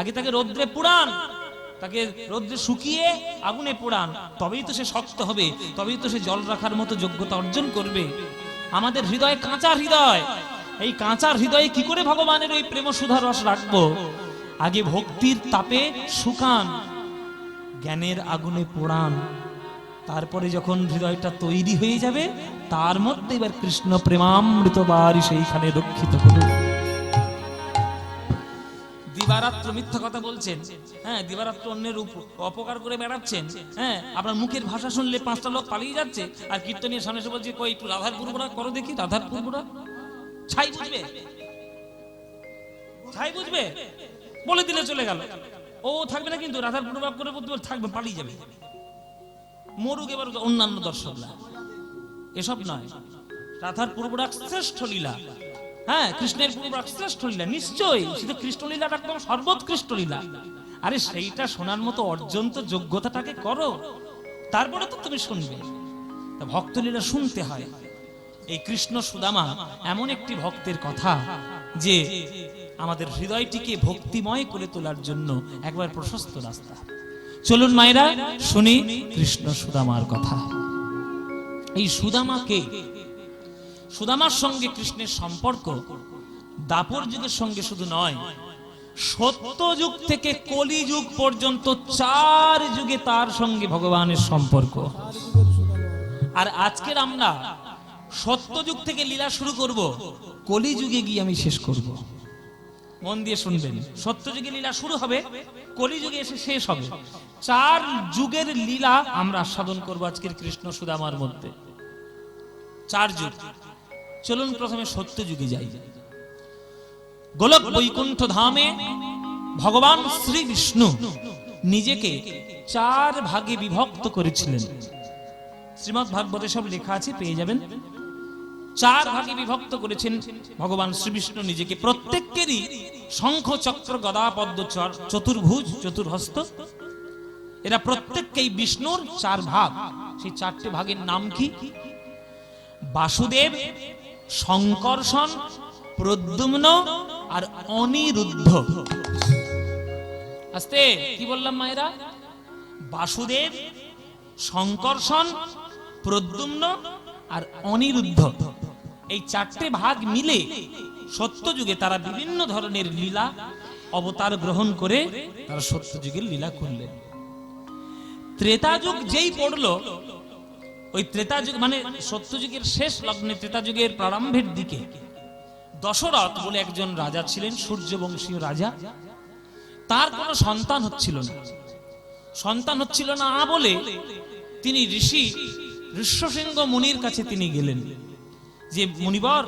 Speaker 1: আগে তাকে রোদ্রে পুড়ান, তাকে রোদ্রে শুকিয়ে আগুনে পোড়ান, তবেই তো সে শক্ত হবে, তবেই তো সে জল রাখার মতো যোগ্যতা অর্জন করবে। আমাদের হৃদয় কাঁচা হৃদয়, এই কাঁচা হৃদয়ে কি করে ভগবানের ওই প্রেম সুধা রস রাখবো? আগে ভক্তির তাপে শুকান, জ্ঞানের আগুনে পোড়ান, তারপরে যখন হৃদয়টা তৈরি হয়ে যাবে তার মধ্যে এবার কৃষ্ণ প্রেমামৃত বাড়ি সেইখানে রক্ষিত করুন। দিবারাত্র মিথ্যা কথা বলছেন, হ্যাঁ, দিবারাত্র অন্যের অপকার করে বেড়াচ্ছেন, হ্যাঁ, আপনার মুখের ভাষা শুনলে 5টা লোক পালিয়ে যাচ্ছে, আর কীর্তনীয় সামনে এসে বলছে কই একটু রাধার পূর্বরা করো দেখি, রাধার পূর্বরা ছাই বুঝবে, ছাই বুঝবে বলে দিলে চলে গেল, ও থাকবে না, কিন্তু রাধার পূর্বরাগ করে বলতে থাকবে, পালিয়ে যাবে, মরুক এবার অন্যান্য দর্শকরা। এসব নয়, রাধার পূর্বরাগ শ্রেষ্ঠ লীলা, হ্যাঁ, কৃষ্ণের পূর্বরাগ শ্রেষ্ঠ লীলা, নিশ্চয়ই সেটা কৃষ্ণ লীলাটা একদম সর্বোৎকৃষ্ট লীলা। আরে সেইটা শোনার মতো অর্জন তো যোগ্যতাটাকে করো, তারপরে তো তুমি শুনবে। ভক্ত লীলা শুনতে হয়। এই কৃষ্ণ সুদামা এমন একটি ভক্তের কথা যে আমাদের হৃদয়টিকে ভক্তিময় করে তোলার জন্য একবার প্রশস্ত রাস্তা। চলুন মায়েরা শুনি কৃষ্ণ সুদামার কথা। এই সুদামাকে, সুদামার সঙ্গে কৃষ্ণের সম্পর্ক দাপর যুগের সঙ্গে শুধু নয়, সত্য যুগ থেকে কলি যুগ পর্যন্ত 4 যুগে তার সঙ্গে ভগবানের সম্পর্ক। আর আজকের আমরা সত্য যুগ থেকে লীলা শুরু করব, কলি যুগে গিয়ে আমি শেষ করব। মন দিয়ে শুনবেন, সত্য যুগে লীলা শুরু হবে, কলি যুগে এসে শেষ হবে। 4 যুগের লীলা আমরা আস্বাদন করব আজকের কৃষ্ণ সুদামার মধ্যে। 4 যুগ। চলুন প্রথমে সত্য যুগে যাই। গোলক বৈকুণ্ঠ ধামে ভগবান শ্রী বিষ্ণু নিজেকে 4 ভাগে বিভক্ত করেছিলেন। শ্রীমদ্ ভাগবতে সব লেখা আছে, পেয়ে যাবেন। 4 ভাগে বিভক্ত করেছেন ভগবান শ্রী বিষ্ণু নিজেকে। প্রত্যেকেরই শঙ্খ চক্র গদা পদ্ম চতুর্ভুজ চতুর্হস্ত, এরা প্রত্যেককেই বিষ্ণুর 4 ভাগ। সেই 4টে ভাগের নাম কি? বাসুদেব, শঙ্কর্ষণ, প্রদ্যুম্ন আর অনিরুদ্ধ। আস্তে কি বললাম মায়েরা? বাসুদেব, শঙ্কর্ষণ, প্রদ্যুম্ন আর অনিরুদ্ধ, এই 4টে ভাগ মিলে সত্যযুগে তারা বিভিন্ন ধরনের লীলা অবতার গ্রহণ করে তারা সত্যযুগের লীলা করলেন। ত্রেতা যুগ যেই পড়লো, ওই ত্রেতা যুগ মানে সত্যযুগের শেষ লগ্নে, ত্রেতা যুগের প্রারম্ভের দিকে দশরথ বলে একজন রাজা ছিলেন, সূর্যবংশীয় রাজা। তার কোনো সন্তান হচ্ছিল না। সন্তান হচ্ছিল না বলে তিনি ঋষি ঋষ্যশৃঙ্গ মুনির কাছে তিনি গেলেন যে, মুনিবর,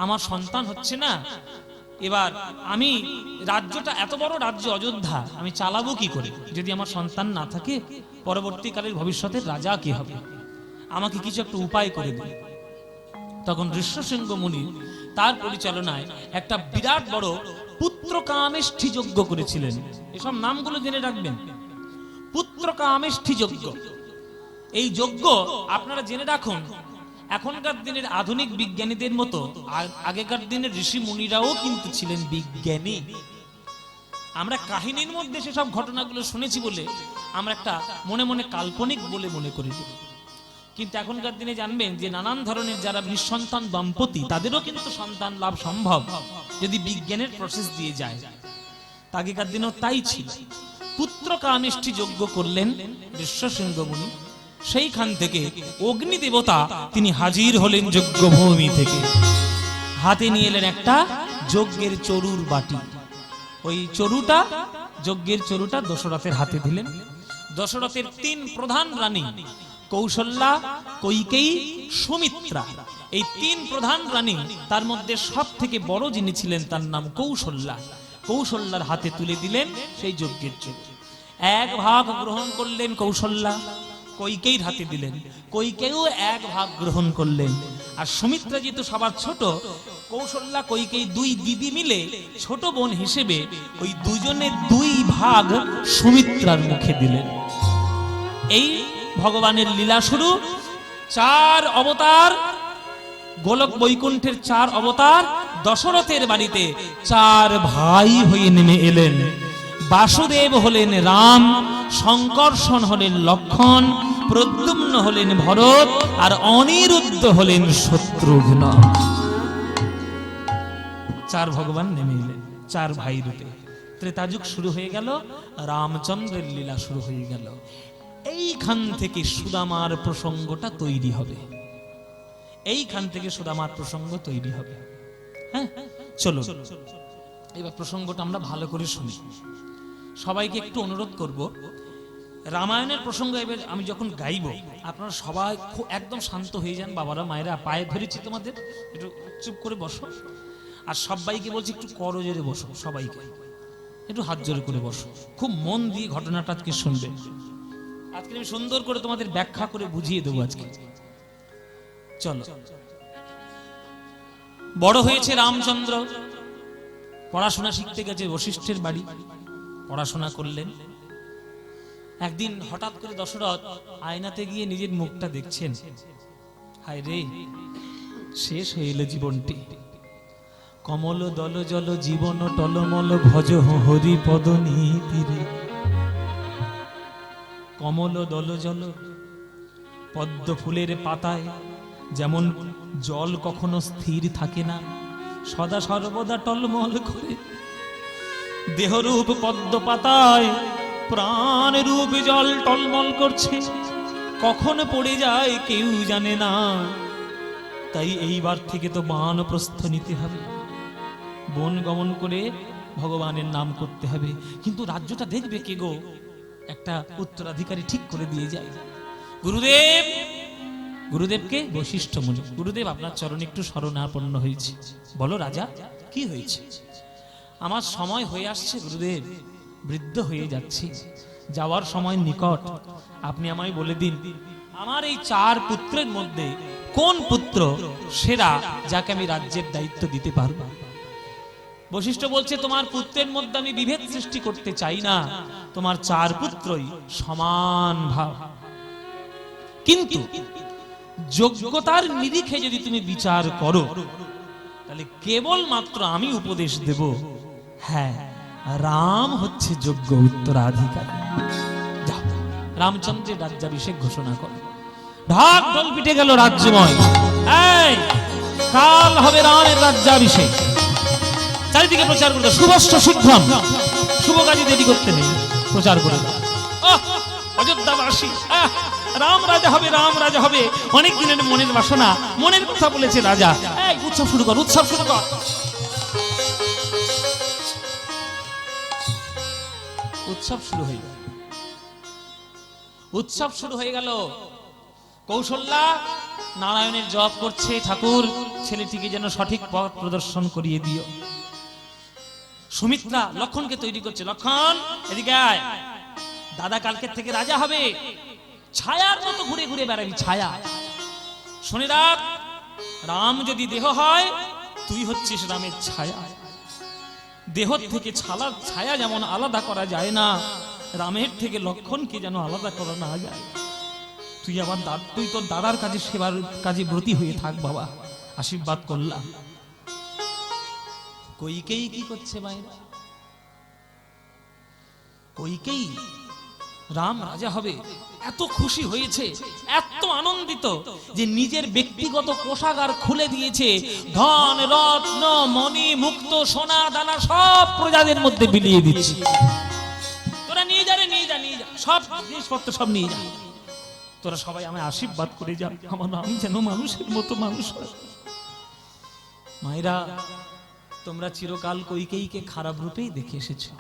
Speaker 1: আমার সন্তান হচ্ছে না, এবার আমি রাজ্যটা, এত বড় রাজ্য অযোধ্যা, আমি চালাবো কি করে? যদি আমার সন্তান না থাকে, পরবর্তীকালের ভবিষ্যতের রাজা কি হবে? আমাকে কিছু একটা উপায় করে দিন। তখন ঋষ্যশৃঙ্গ মুনি তার পরিচালনায় একটা বিরাট বড় পুত্র কামেষ্ঠি যজ্ঞ করেছিলেন। এসব নামগুলো জেনে রাখবেন। পুত্র কামেষ্ঠি যজ্ঞ, এই যজ্ঞ আপনারা জেনে রাখুন। এখনকার দিনের আধুনিক বিজ্ঞানীদের মতো আগেকার দিনের ঋষি মুনিরাও কিন্তু ছিলেন বিজ্ঞানী। আমরা কাহিনীর মধ্যে সেসব ঘটনাগুলো শুনেছি বলে আমরা একটা মনে মনে কাল্পনিক বলে মনে করি, কিন্তু এখনকার দিনে জানবেন যে নানান ধরনের যারা নিঃসন্তান দম্পতি, তাদেরও কিন্তু সন্তান লাভ সম্ভব যদি বিজ্ঞানের প্রসেস দিয়ে যায়। আগেকার দিনেও তাই ছিল। পুত্র কামেষ্ঠি যজ্ঞ করলেন ঋষ্যশৃঙ্গ মুনি। সেইখান থেকে অগ্নি দেবতা তিনি হাজির হলেন যজ্ঞভূমি থেকে। হাতে নিয়ে এলেন একটা যজ্ঞের চরুর বাটি। ওই চরুটা, যজ্ঞের চরুটা দশরথের হাতে দিলেন। দশরথের 3 প্রধান রানী, কৌশল্যা, কৈকেয়ী, সুমিত্রা, এই 3 প্রধান রানী, তার মধ্যে সব থেকে বড় যিনি ছিলেন তার নাম কৌশল্যা। কৌশল্যার হাতে তুলে দিলেন সেই যজ্ঞের চরু। 1 ভাগ গ্রহণ করলেন কৌশল্যা, কৈকেয়ীর হাতে দিলেন। কৈকেয়ীও 1 ভাগ গ্রহণ করলেন। আর সুমিত্রা যেহেতু সবার ছোট, কৌশল্যা কৈকেয়ী 2 দিদি মিলে ছোট বোন হিসেবে ওই দুজনের 2 ভাগ সুমিত্রার মুখে দিলেন। এই ভগবানের লীলা শুরু। 4 অবতার, গোলক বৈকুণ্ঠের 4 অবতার দশরথের বাড়িতে 4 ভাই হয়ে নেমে এলেন। বাসুদেব হলেন রাম, শঙ্কর্ষণ হলেন লক্ষ্মণ, প্রদ্যুম্ন হলেন ভরত, আর অনিরুদ্ধ হলেন শত্রুঘ্ন। চার ভগবান নেমে এলেন, চার ভাই রূপে। ত্রেতাযুগ শুরু হয়ে গেল, রামচন্দ্রের লীলা শুরু হয়ে গেল। এইখান থেকে সুদামার প্রসঙ্গটা তৈরি হবে, এইখান থেকে সুদামার প্রসঙ্গ তৈরি হবে। হ্যাঁ, চলো এবার প্রসঙ্গটা আমরা ভালো করে শুনি। সবাইকে একটু অনুরোধ করব, রামায়ণের প্রসঙ্গ এবার আমি যখন গাইব, আপনারা সবাই একদম শান্ত হয়ে যান। বাবারা, মায়েরা, পায়ে ধরেছি তোমাদের, একটু চুপ করে বসো। আর সবাইকে বলছি একটু করজোরে বসো, সবাইকে একটু হাত জোরে করে বসো, খুব মন দিয়ে ঘটনাটা আজকে শুনবে। আজকে আমি সুন্দর করে তোমাদের ব্যাখ্যা করে বুঝিয়ে দেবো আজকে। চলো। বড় হয়েছে রামচন্দ্র, পড়াশোনা শিখতে গেছে বশিষ্ঠের বাড়ি, পড়াশোনা করলেন। একদিন হঠাৎ করে দশরথ আয়নাতে গিয়ে নিজের মুখটা দেখছেন। হায় রে, শেষ হয়ে এলো জীবনটি। কমল দল জল জীবন টলমল ভজ হরি পদ নীতিরে। কমল দল জল, পদ্ম ফুলের পাতায় যেমন জল কখনো স্থির থাকে না, সদা সর্বদা টলমল করে, দেহরূপ পদ্ম পাতায় প্রাণ রূপ জল টলমল করছে, কখন পড়ে যায় কেউ জানে না। তাই এইবার থেকে তো বানপ্রস্থ নিতে হবে, বন গমন করে ভগবানের নাম করতে হবে। কিন্তু রাজ্যটা দেখবে কে গো? একটা উত্তরাধিকারী ঠিক করে দিয়ে যায়। গুরুদেব, গুরুদেবকে বশিষ্ঠ মুনি। গুরুদেব, আপনার চরণে একটু শরণাপন্ন হয়েছে। বলো রাজা, কি হয়েছে? আমার সময় হয়ে আসছে গুরুদেব, বৃদ্ধ হয়ে যাচ্ছি, যাওয়ার সময় নিকট। আপনি আমায় বলে দিন, আমার এই চার পুত্রের মধ্যে কোন পুত্র সেরা, যাকে আমি রাজ্যের দায়িত্ব দিতে পারব? বশিষ্ঠ বলছে, তোমার পুত্রের মধ্যে আমি বিভেদ সৃষ্টি করতে চাই না, তোমার চার পুত্রই সমান ভাব। কিন্তু যোগ্যতার নিরিখে যদি তুমি বিচার করো, তাহলে কেবল মাত্র আমি উপদেশ দেব, হ্যাঁ, রাম হচ্ছে যোগ্য উত্তরাধিকারী। যাও, রামচন্দ্রের রাজ্যাভিষেক ঘোষণা করো। ঢাক ঢোল পিটে গেল রাজ্যময়। এই, কাল হবে রামের রাজ্যাভিষেক। চারিদিকে প্রচার করে দাও, শুভস্য শীঘ্রম, শুভ কাজে দেরি করতে নেই, প্রচার করে দাও। অযোধ্যাবাসী, রাম রাজা হবে, রাম রাজা হবে। অনেক দিনের মনের বাসনা, মনের কথা বলেছে রাজা। এই, উৎসব শুরু কর, উৎসব শুরু কর। উৎসব শুরু হয়ে গেল, উৎসব শুরু হয়ে গেল। কৌশল্যা নারায়ণের জপ করছে, ঠাকুর ছেলেটিকে যেন সঠিক পথ প্রদর্শন করিয়ে দিও। সুমিত্রা লক্ষণকে তৈরি করছে, লক্ষণ এদিকে আয়, দাদা কালকের থেকে রাজা হবে, ছায়ার মতো ঘুরে ঘুরে বেড়াবি, ছায়া। শুনে রাখ, রাম যদি দেহ হয়, তুই হচ্ছিস রামের ছায়া। দেহ থেকে ছায়া যেমন আলাদা করা যায় না, রামের থেকে লক্ষণকে যেন আলাদা করা না যায়। তুই তোর দাদার কাজে, সেবার কাজে ব্রতী হয়ে থাক বাবা, আশীর্বাদ করলাম। কইকেই কি করছে মায়েরা? কইকেই রাম রাজা হবে এত খুশি হয়েছে, এত আনন্দিত যে নিজের ব্যক্তিগত কোষাগার খুলে দিয়েছে। ধন রত্ন মণি মুক্ত সোনা দানা সব প্রজাদের মধ্যে বিলিয়ে দিচ্ছে। তোরা নিয়ে যা রে, নিয়ে যা, নিয়ে যা, সব জিনিসপত্র সব নিয়ে যা। তোরা সবাই আমায় আশীর্বাদ করে যা, আমার রাম যেন মানুষের মতো মানুষ হয়। মায়েরা, তোমরা চিরকাল কইকেইকে খারাপ রূপেই দেখে এসেছো।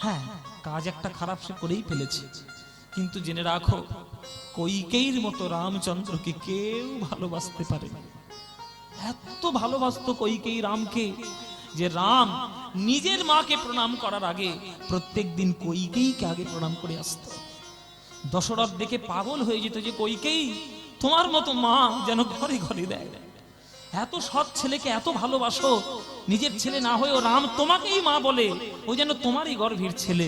Speaker 1: হ্যাঁ, কাজ একটা খারাপ সে করেই ফেলেছে, কিন্তু জেনে রাখো, কইকেইর মতো রামচন্দ্রকে কেউ ভালোবাসতে পারে না। এত ভালোবাসতো কইকেই রামকে, যে রাম নিজের মাকে প্রণাম করার আগে প্রত্যেক দিন কইকেইকে আগে প্রণাম করে আসতো। দশরথ দেখে পাগল হয়ে যেত যে কইকেই তোমার মতো মা যেন ঘরে ঘরে দেয়। এত সৎ ছেলেকে এত ভালোবাসো, নিজের ছেলে না হয়েও রাম তোমাকেই মা বলে, ও যেন তোমারই গর্ভের ছেলে।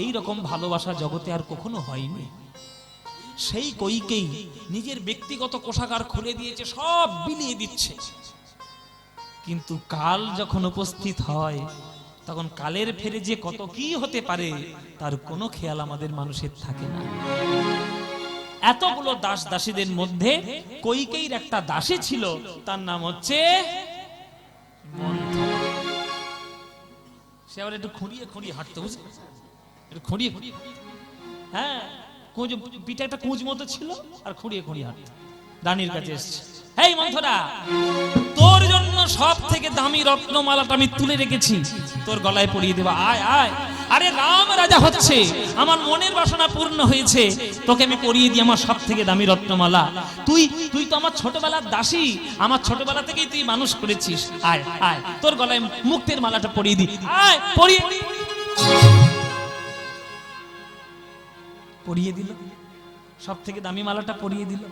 Speaker 1: এই রকম ভালোবাসা জগতে আর কখনো হয়নি। সেই কইকেই নিজের ব্যক্তিগত কোষাগার খুলে দিয়েছে, সব বিলিয়ে দিচ্ছে। কিন্তু কাল যখন উপস্থিত হয়, তখন কালের ফেরে যে কত কি হতে পারে তার কোনো খেয়াল আমাদের মানুষের থাকে না। এতগুলো দাস দাসীদের মধ্যে কইকেইর একটা দাসী ছিল, তার নাম হচ্ছে মন্থরা। সে আবার একটু খুঁড়িয়ে খুঁড়িয়ে হাঁটতে, বুঝলি, একটু খুঁড়িয়ে খুঁড়িয়ে, হ্যাঁ, পিঠে একটা কুঁজ মতো ছিল আর খুঁড়িয়ে খুঁড়িয়ে হাঁটতে। রানীর কাছে এসছে, এই মন্থরা, তোর জন্য সব থেকে দামি রত্নমালাটা আমি তুলে রেখেছি, তোর গলায় পরিয়ে দেবা, আয় আয়। আরে রাম রাজা হচ্ছে, আমার মনের বাসনা পূর্ণ হয়েছে, তোকে আমি পরিয়ে দিই আমার সব থেকে দামি রত্নমালা। তুই তো আমার ছোটবেলার দাসী, আমার ছোটবেলা থেকেই তুই মানুষ করেছিস, আয় আয়, তোর গলায় মুক্তের মালাটা পরিয়ে দিই, আয় পরিয়ে। পরিয়ে দিল, সব থেকে দামি মালাটা পরিয়ে দিল।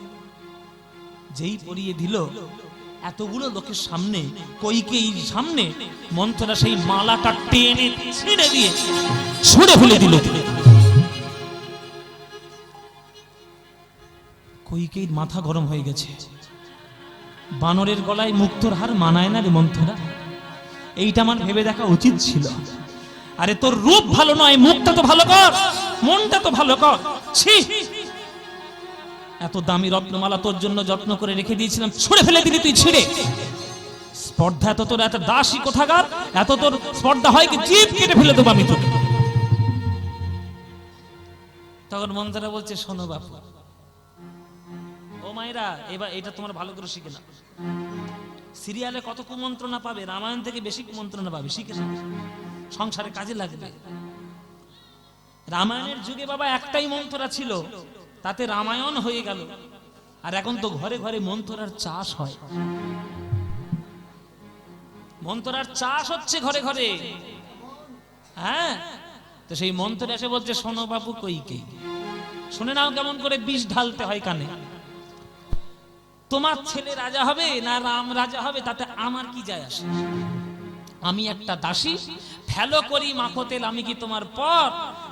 Speaker 1: যেই পরিয়ে দিল, এতগুলো লোকের সামনে, কইকেয়ীর সামনে, মন্থরা সেই মালাটা টেনে ছিঁড়ে দিয়ে ছুঁড়ে ফেলে দিল। কইকেয়ীর মাথা গরম হয়ে গেছে, বানরের গলায় মুক্তোর হার মানায় না রে মন্থরা, এইটা আমার ভেবে দেখা উচিত ছিল। আরে তোর রূপ ভালো নয়, মুখটা তো ভালো কর, মনটা তো ভালো কর। ছি, এত দামি রত্নমালা তোর জন্য যত্ন করে রেখে দিয়েছিলাম, ছুঁড়ে ফেলে দিলি তুই, ছিঁড়ে। স্পর্ধা এত তোর, এত দাসী কোথাকার, এত তোর স্পর্ধা হয় কি জিভ কেটে ফেলে দেবো আমি তোর। তখন মন্থরা বলছে, শোনো বাপু, ও মায়েরা, এবার এটা তোমার ভালো করে শিখে না। সিরিয়ালে কত কুমন্ত্রণা পাবে, রামায়ণ থেকে বেশি কুমন্ত্রণা পাবে, শিখে না, সংসারে কাজে লাগবে। রামায়ণের যুগে বাবা একটাই মন্থরা ছিল, তাতে রামায়ণ হয়ে গেল। আর এখন তো ঘরে ঘরে মন্থরার চাষ হয়, মন্থরার চাষ হচ্ছে ঘরে ঘরে। হ্যাঁ, তো সেই মন্থরা এসে বলছে, শোনো বাপু কইকেয়ী, শুনে নাও কেমন করে বিষ ঢালতে হয় কানে। তোমার ছেলে রাজা হবে না রাম রাজা হবে তাতে আমার কি যায় আসে, আমি একটা দাসী, ফেলো করি মাখো তেল, আমি কি তোমার পর?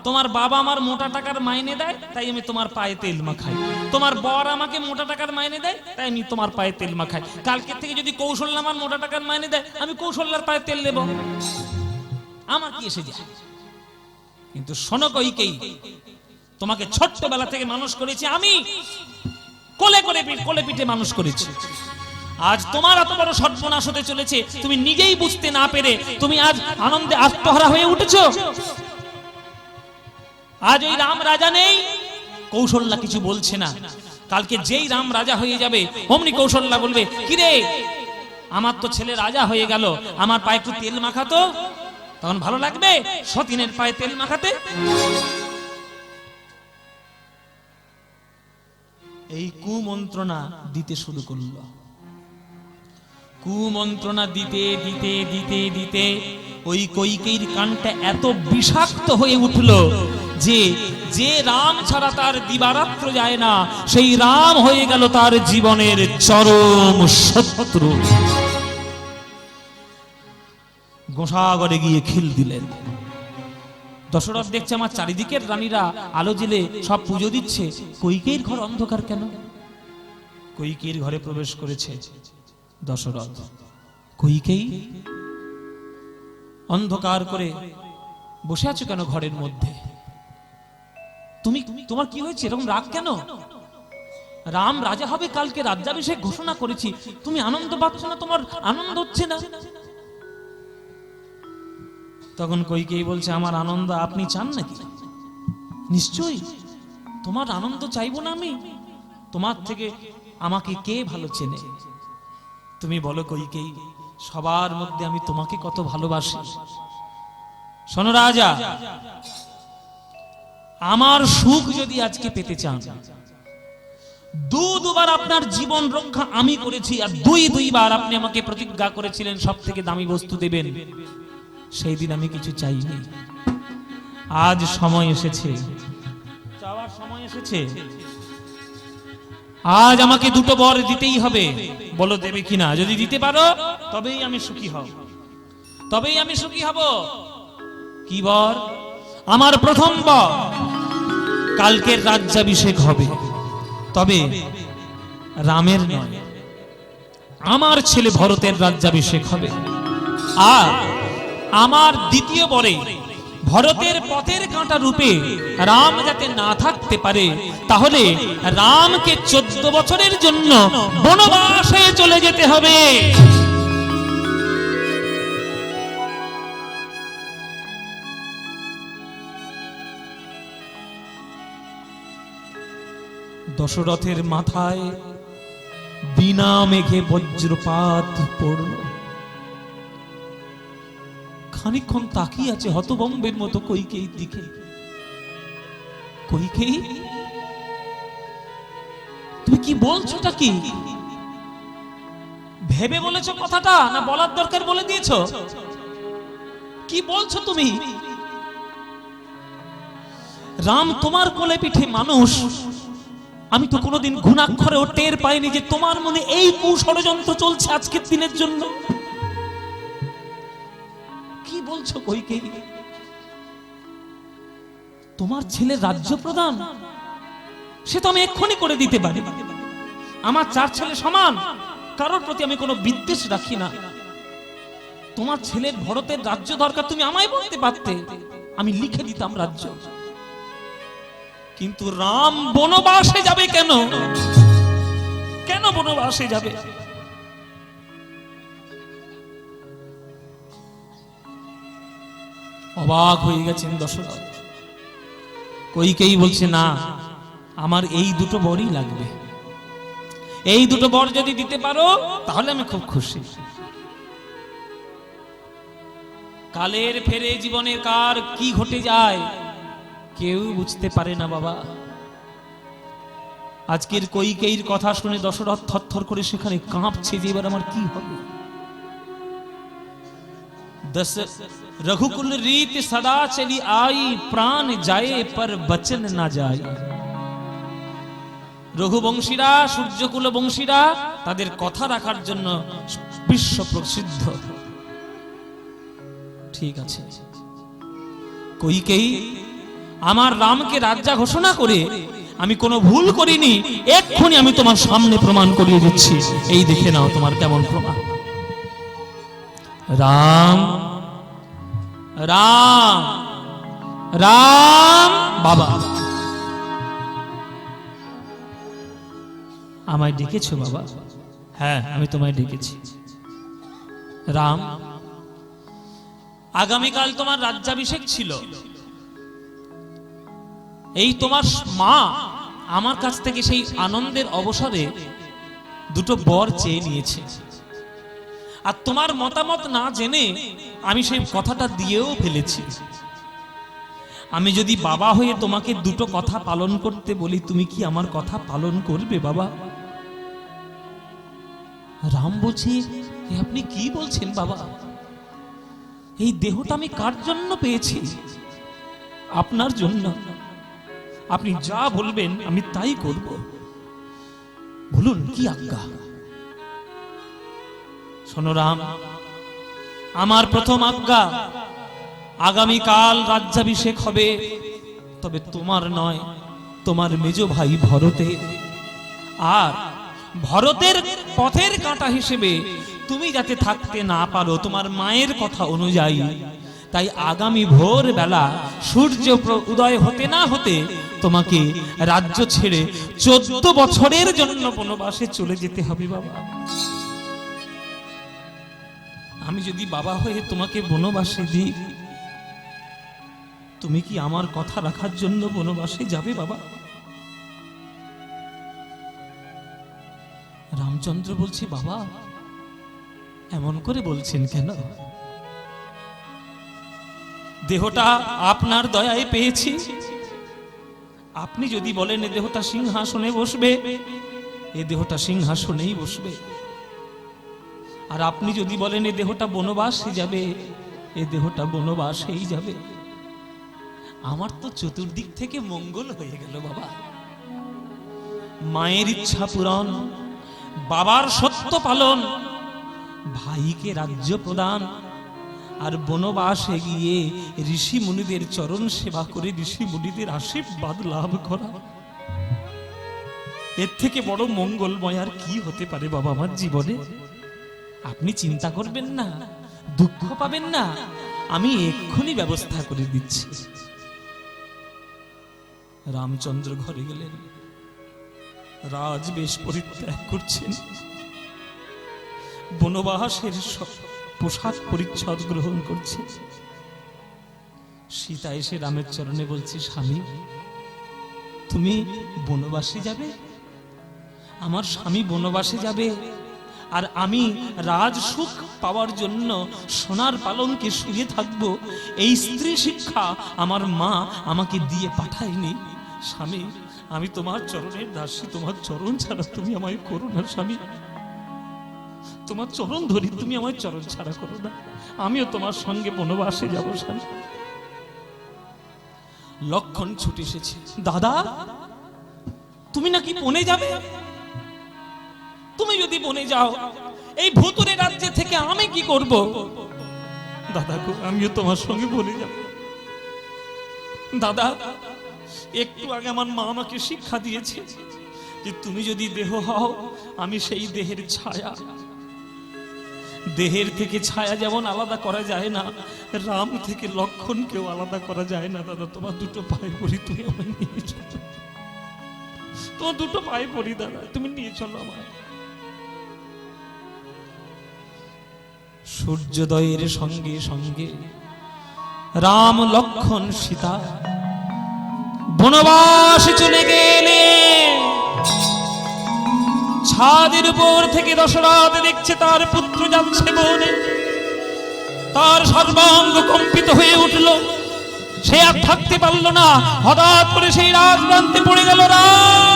Speaker 1: তোমার বাবা আমার মোটা টাকার মাইনে দেয়, তাই আমি তোমার পায়ে তেল মাখাই। তোমার বর আমাকে মোটা টাকার মাইনে দেয়, তাই আমি তোমার পায়ে তেল মাখাই। কালকে থেকে যদি কৌশল্যা আমার মোটা টাকার মাইনে দেয়, আমি কৌশল্যার পায়ে তেল দেব, আমার কি এসে যায়। কিন্তু শোনো কইকেয়ী, তোমাকে ছোট্টবেলা থেকে মানুষ করেছি আমি, কোলে পিঠে মানুষ করেছি। আজ তোমার এত বড় সর্বনাশ হতে চলেছে, তুমি নিজেই বুঝতে না পেরে তুমি আজ আনন্দে আত্মহারা হয়ে উঠেছো। আজ ওই রাম রাজা নেই, কৌশল্যা কিছু বলছে না। কালকে যেই রাম রাজা হয়ে যাবে, অমনি কৌশল্যা বলবে, কিরে আমার তো ছেলে রাজা হয়ে গেল, আমার পায়ে একটু তেল মাখাতো, তখন ভালো লাগবে সতীনের পায়ে তেল মাখাতে। এই কুমন্ত্রণা দিতে শুরু করলো, কুমন্ত্রণা দিতে দিতে দিতে দিতে ওই কইকেয়ীর কানটা এত বিষাক্ত হয়ে উঠল যে যে রাম ছাড়া তার দিবারাত্র যায় না, সেই রাম হয়ে গেল তার জীবনের চরম শত্রু। গোসাগরে গিয়ে খিল দিলেন। দশরথ দেখছে আমার চারিদিকের রানীরা আলো জেলে সব পুজো দিচ্ছে, কইকেয়ীর ঘর অন্ধকার কেন? কইকেয়ীর ঘরে প্রবেশ করেছে দশরথ। কইকেয়ী, অন্ধকার করে বসে আছো কেন ঘরের মধ্যে? তোমার কি হয়েছে, এরকম রাগ কেন? রাম রাজা হবে, কালকে রাজ্যাভিষেক ঘোষণা করেছি, তুমি আনন্দ পাচ্ছ না, তোমার আনন্দ হচ্ছে না? তখন কইকেয়ী বলছে, আমার আনন্দ আপনি চান নাকি? নিশ্চয়ই, তোমার আনন্দ চাইবো না আমি? তোমার থেকে আমাকে কে ভালো চেনে? তুমি বলো কইকেয়ী, সবার মধ্যে আমি তোমাকে কত ভালোবাসি। শোনো রাজা, আমার সুখ যদি আজকে পেতে চান, দুবার আপনার জীবন রক্ষা আমি করেছি, আর দুইবার আপনি আমাকে প্রতিজ্ঞা করেছিলেন সব থেকে দামি বস্তু দেবেন। সেই দিন আমি কিছু চাইনি, আজ সময় এসেছে, চাওয়ার সময় এসেছে। আজ আমাকে দুটো বর দিতেই হবে, বলো দেবে কিনা? যদি দিতে পারো তবেই আমি সুখী হব, তবেই আমি সুখী হব। কি বর? আমার প্রথম বর, কালকের রাজ্যাভিষেক হবে, তবে রামের নয়, আমার ছেলে ভরতের রাজ্যাভিষেক হবে। আর আমার দ্বিতীয় বরে ভরতের পথের কাঁটা রূপে রাম যাতে না থাকতে পারে, তাহলে রামকে 14 বছরের জন্য বনবাসে চলে যেতে হবে। দশরথের মাথায় বিনা মেঘে বজ্রপাত পড়ল। খানিকক্ষণ তাকিয়ে আছে হতভম্বের মতো কইকেয়ীর দিকে। কইকেয়ী, তুমি কি বলছোটা কি? ভেবে বলেছো কথাটা না বলার দরকার বলে দিয়েছো? কি বলছো তুমি? রাম তোমার কোলে পিঠে মানুষ, আমি তো কোনোদিন ঘুণাক্ষরেও টের পাইনি যে তোমার মনে এই কুষড়যন্ত্র চলছে আজকের দিনের জন্য। কি বলছো কইকেয়ী? তোমার ছেলে রাজ্য প্রদান সে তো আমি এক্ষুনি করে দিতে পারি। আমার 4 ছেলে সমান, কারোর প্রতি আমি কোনো বিদ্বেষ রাখি না। তোমার ছেলের ভরতের রাজ্য দরকার, তুমি আমায় বলতে পারতে, আমি লিখে দিতাম রাজ্য। কিন্তু রাম বনবাসে যাবে কেন? কেন বনবাসে যাবে? অবাক হয়ে গেছেন দশরথ। কইকেয়ী বলছে, না, আমার এই দুটো বরই লাগবে। এই দুটো বর যদি দিতে পারো তাহলে আমি খুব খুশি। কালের ফেরে জীবনের কার কি ঘটে যায় কেউ বুঝতে পারে না বাবা। আজকের কইকেয়ীর কথা শুনে দশরথ থরথর করে সেখানে কাঁপছে যে এবার আমার কি হবে। रघुकुल रीत सदा चली आई, प्राण जाए पर बचन ना जाए। রঘুবংশীরা, সূর্যকুল বংশীরা তাদের কথা রাখার জন্য বিশ্ব প্রসিদ্ধ। ঠিক আছে, কইকেয়ী, আমার রামকে রাজা ঘোষণা করে আমি কোনো ভুল করিনি, এক্ষুনি আমি তোমার সামনে প্রমাণ করিয়ে দিচ্ছি। এই দেখে নাও তোমার কেমন প্রমাণ। রাম রাম রাম, বাবা আমায় ডেকেছো বাবা? হ্যাঁ, আমি তোমায় ডেকেছি। রাম, আগামীকাল তোমার রাজ্যাভিষেক ছিল। এই তোমার মা আমার কাছ থেকে সেই আনন্দের অবসরে দুটো বর চেয়ে নিয়েছে। আর তোমার মতামত না জেনে আমি সেই কথাটা দিয়েও ফেলেছি। আমি যদি বাবা হয়ে তোমাকে দুটো কথা পালন করতে বলি, তুমি কি আমার কথা পালন করবে বাবা? রাম বলছি, আপনি কি বলছেন বাবা? এই দেহটা আমি কার জন্য পেয়েছি? আপনার জন্য। আপনি যা বলবেন আমি তাই করব। বলুন কি আজ্ঞা। শোনো রাম, আমার প্রথম আজ্ঞা, আগামীকাল রাজ্যাভিষেক হবে, তবে তোমার নয়, তোমার মেজ ভাই ভরতের। আর ভরতের পথের কাঁটা হিসেবে তুমি যাতে থাকতে না পারো তোমার মায়ের কথা অনুযায়ী, তাই আগামী ভোর বেলা সূর্য উদয় হতে না হতে তোমাকে রাজ্য ছেড়ে 14 বছরের জন্য বনবাসে চলে যেতে হবে বাবা। আমি যদি বাবা হয়ে তোমাকে বনবাসে দিই, তুমি কি আমার কথা রাখার জন্য বনবাসে যাবে বাবা? রামচন্দ্র বলছে, বাবা এমন করে বলছেন কেন? দেহটা আপনার দয়ায় পেয়েছি। আপনি যদি বলেন এ দেহটা সিংহাসনে বসবে, এ দেহটা সিংহাসনেই বসবে। আর আপনি যদি বলেন এ দেহটা বনবাসে যাবে, এ দেহটা বনবাসেই যাবে। আমার তো চতুর্দিক থেকে মঙ্গল হয়ে গেল বাবা। মায়ের ইচ্ছা পূরণ, বাবার সত্য পালন, ভাইকে রাজ্য প্রদান, আর বনবাসে গিয়ে ঋষি মুনিদের চরণ সেবা করে ঋষি মুনিদের আশীর্বাদ লাভ করা। এর থেকে বড় মঙ্গলময় আর কি হতে পারে বাবা আমার জীবনে? আপনি চিন্তা করবেন না, দুঃখ পাবেন না, আমি এক্ষুনি ব্যবস্থা করে দিচ্ছি। রামচন্দ্র ঘরে গেলেন, রাজবেশ পরিত্যাগ করছেন, বনবাসের পোশাক পরিচ্ছদ গ্রহণ করছে। সীতা এসে রামের চরণে বলছে, স্বামী তুমি বনবাসে যাবে? আমার স্বামী বনবাসে যাবে আর আমি রাজসুখ পাওয়ার জন্য সোনার পালঙ্কে শুয়ে থাকব, এই স্ত্রী শিক্ষা আমার মা আমাকে দিয়ে পাঠায়নি। স্বামী, আমি তোমার চরণের দাসী, তোমার চরণ ছাড়া তুমি আমায় করো না স্বামী, তোমার চরণ ধরি, তুমি আমার চরণ ছাড়া করো না, আমিও তোমার সঙ্গে বনবাসে যাব স্বামী। লক্ষণ ছুটে এসেছে, দাদা তুমি নাকি বনে যাবে? তুমি যদি বনে যাও, এই ভূতুরে রাজ্য থেকে আমি কি করব? দাদা গো, আমিও তোমার সঙ্গে বনে যাব। দাদা, একটু আগে আমার মা আমাকে শিক্ষা দিয়েছে যে তুমি যদি দেহ হও, আমি সেই দেহের ছায়া। দেহের থেকে ছায়া যেমন আলাদা করা যায় না, রাম থেকে লক্ষণকেও আলাদা করা যায় না। দাদা, তোমার দুটো পায়ে পড়ি, তুমি আমায় নিয়ে চলো, তোমার দুটো পায়ে পড়ি দাদা, তুমি নিয়ে চলো আমায়। সূর্যোদয়ের সঙ্গে সঙ্গে রাম, লক্ষণ, সীতা বনবাসে চলে গেলে। ছাদের উপর থেকে দশরথ দেখছে তার পুত্র যাচ্ছে বনে। তার সর্বাঙ্গ কম্পিত হয়ে উঠল, সে আর থাকতে পারল না, হঠাৎ করে সেই রাজপ্রান্তে পড়ে গেল রাম।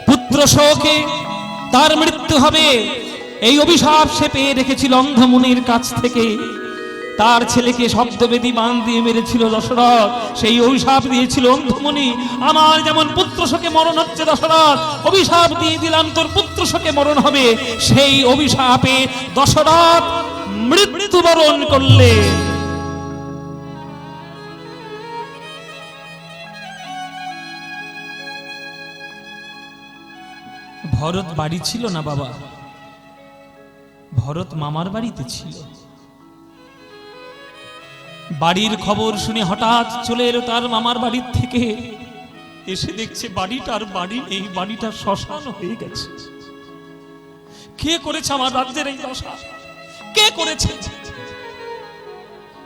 Speaker 1: পুত্র শোকে তার মৃত্যু হবে, এই অভিশাপ সে পেয়ে রেখেছিল অন্ধমুনির কাছ থেকে। তার ছেলেকে শব্দবেদী বান দিয়ে মেরেছিল দশরথ, সেই অভিশাপ দিয়েছিল অন্ধমুনি। আমার যেমন পুত্র শোকে মরণ হচ্ছে দশরথ, অভিশাপ দিয়ে দিলাম তোর পুত্র শোকে মরণ হবে। সেই অভিশাপে দশরথ মৃত্যুবরণ করলে। ভরত বাড়ি ছিল না বাবা, ভরত মামার বাড়িতে ছিল। বাড়ির খবর শুনে হঠাৎ চলে এলো তার মামার বাড়ির থেকে। এসে দেখছে বাড়িটার বাড়ি নেই, বাড়িটা শ্মশান হয়ে গেছে। কে করেছে আমার রাজ্যের এই দশা? কে করেছে?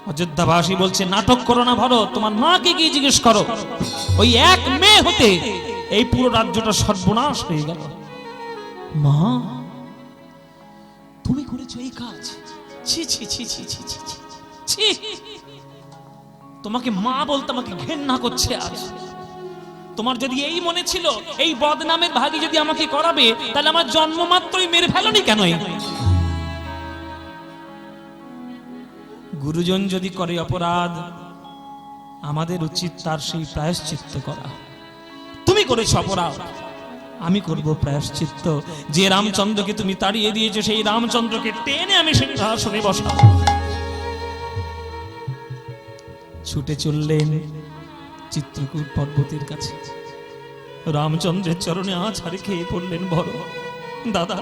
Speaker 1: অযোধ্যাবাসী বলছে, নাটক করো না ভরত, তোমার মাকে গিয়ে জিজ্ঞেস করো। ওই এক মেয়ে হতে এই পুরো রাজ্যটা সর্বনাশ হয়ে গেল। মা, তুমি করেছো এই কাজ? ছি ছি ছি ছি ছি ছি ছি, তোমাকে মা বলতে আমাকে ঘেন্না করছে আজ। তোমার যদি এই মনে ছিল এই বদনামের ভাগী যদি আমাকে করাবে, তাহলে আমার জন্ম মাত্রই মেরে ফেলোনি কেন? গুরুজন যদি করে অপরাধ, আমাদের উচিত তার সেই প্রায়শ্চিত্ত করা। তুমি করেছো অপরাধ, আমি করব প্রায়শ্চিত্ত। যে রামচন্দ্রকে তুমি তাড়িয়ে দিয়েছো, সেই রামচন্দ্রকে টেনে আমি সিংহাসনে বসাবো। ছুটে চললেন চিত্রকূট পর্বতের কাছে, রামচন্দ্রের চরণে আছাড়ে খেয়ে পড়লেন। বড় দাদা,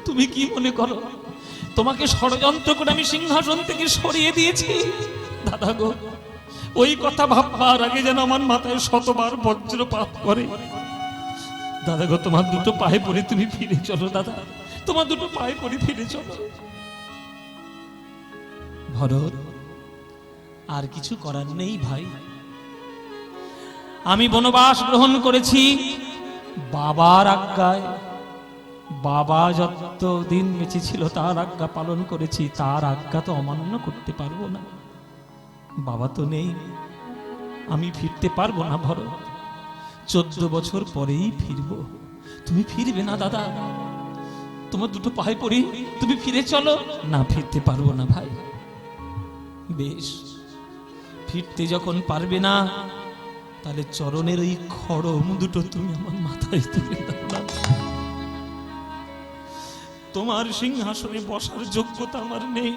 Speaker 1: তুমি কি মনে করো তোমাকে ষড়যন্ত্র করে আমি সিংহাসন থেকে সরিয়ে দিয়েছি? দাদা গো, ওই কথা ভাববার আগে যেন আমার মাথায় শতবার বজ্রপাত করে। দাদা গো, তোমার দুটো পায়ে পড়ে তুমি ফিরে চলো দাদা, তোমার দুটো পায়ে পড়ে ফিরে চলো। ভরত, আর কিছু করার নেই ভাই। আমি বনবাস গ্রহণ করেছি বাবার আজ্ঞায়। বাবা যত দিন বেঁচে ছিল তার আজ্ঞা পালন করেছি, তার আজ্ঞা তো অমান্য করতে পারবো না। বাবা তো নেই, আমি ফিরতে পারবো না ভরত। 14 বছর পরেই ফিরবো। তুমি ফিরবে না দাদা? তোমার দুটো পায়ে পড়ি, তুমি ফিরে চলো। না, ফিরতে পারবো না ভাই। বেশ, ফিরতে যখন পারবে না, তাহলে চরণের ওই খড়ম দুটো তুমি আমার মাথায় তুলে দাও। তোমার সিংহাসনে বসার যোগ্যতা আমার নেই,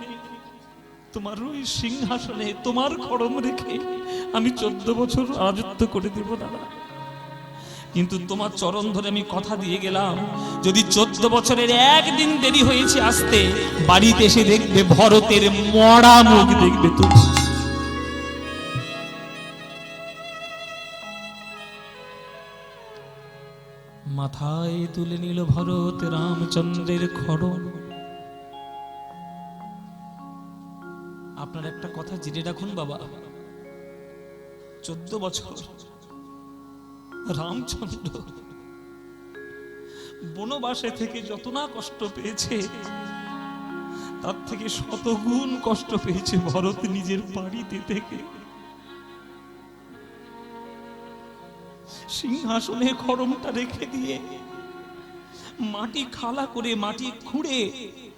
Speaker 1: তোমার ওই সিংহাসনে তোমার খড়ম রেখে আমি 14 বছর রাজত্ব করে দেব দাদা। কিন্তু তোমার চরণ ধরে আমি কথা দিয়ে গেলাম, যদি 14 বছরের একদিন দেরি হয়েছে আসতে, বাড়িতে এসে দেখবে ভরতের মরা মুখ দেখবে তুমি। মাথায় তুলে নিল ভরত রামচন্দ্রের খড়ম। আপনার একটা কথা জেনে রাখুন বাবা, 14 বছর রামচন্দ্র বনবাসে থেকে যত না কষ্ট পেয়েছে, তার থেকে শতগুণ কষ্ট পেয়েছে ভরত নিজের বাড়িতে থেকে। সিংহাসনে খড়মটা রেখে দিয়ে মাটি খালা করে মাটি খুঁড়ে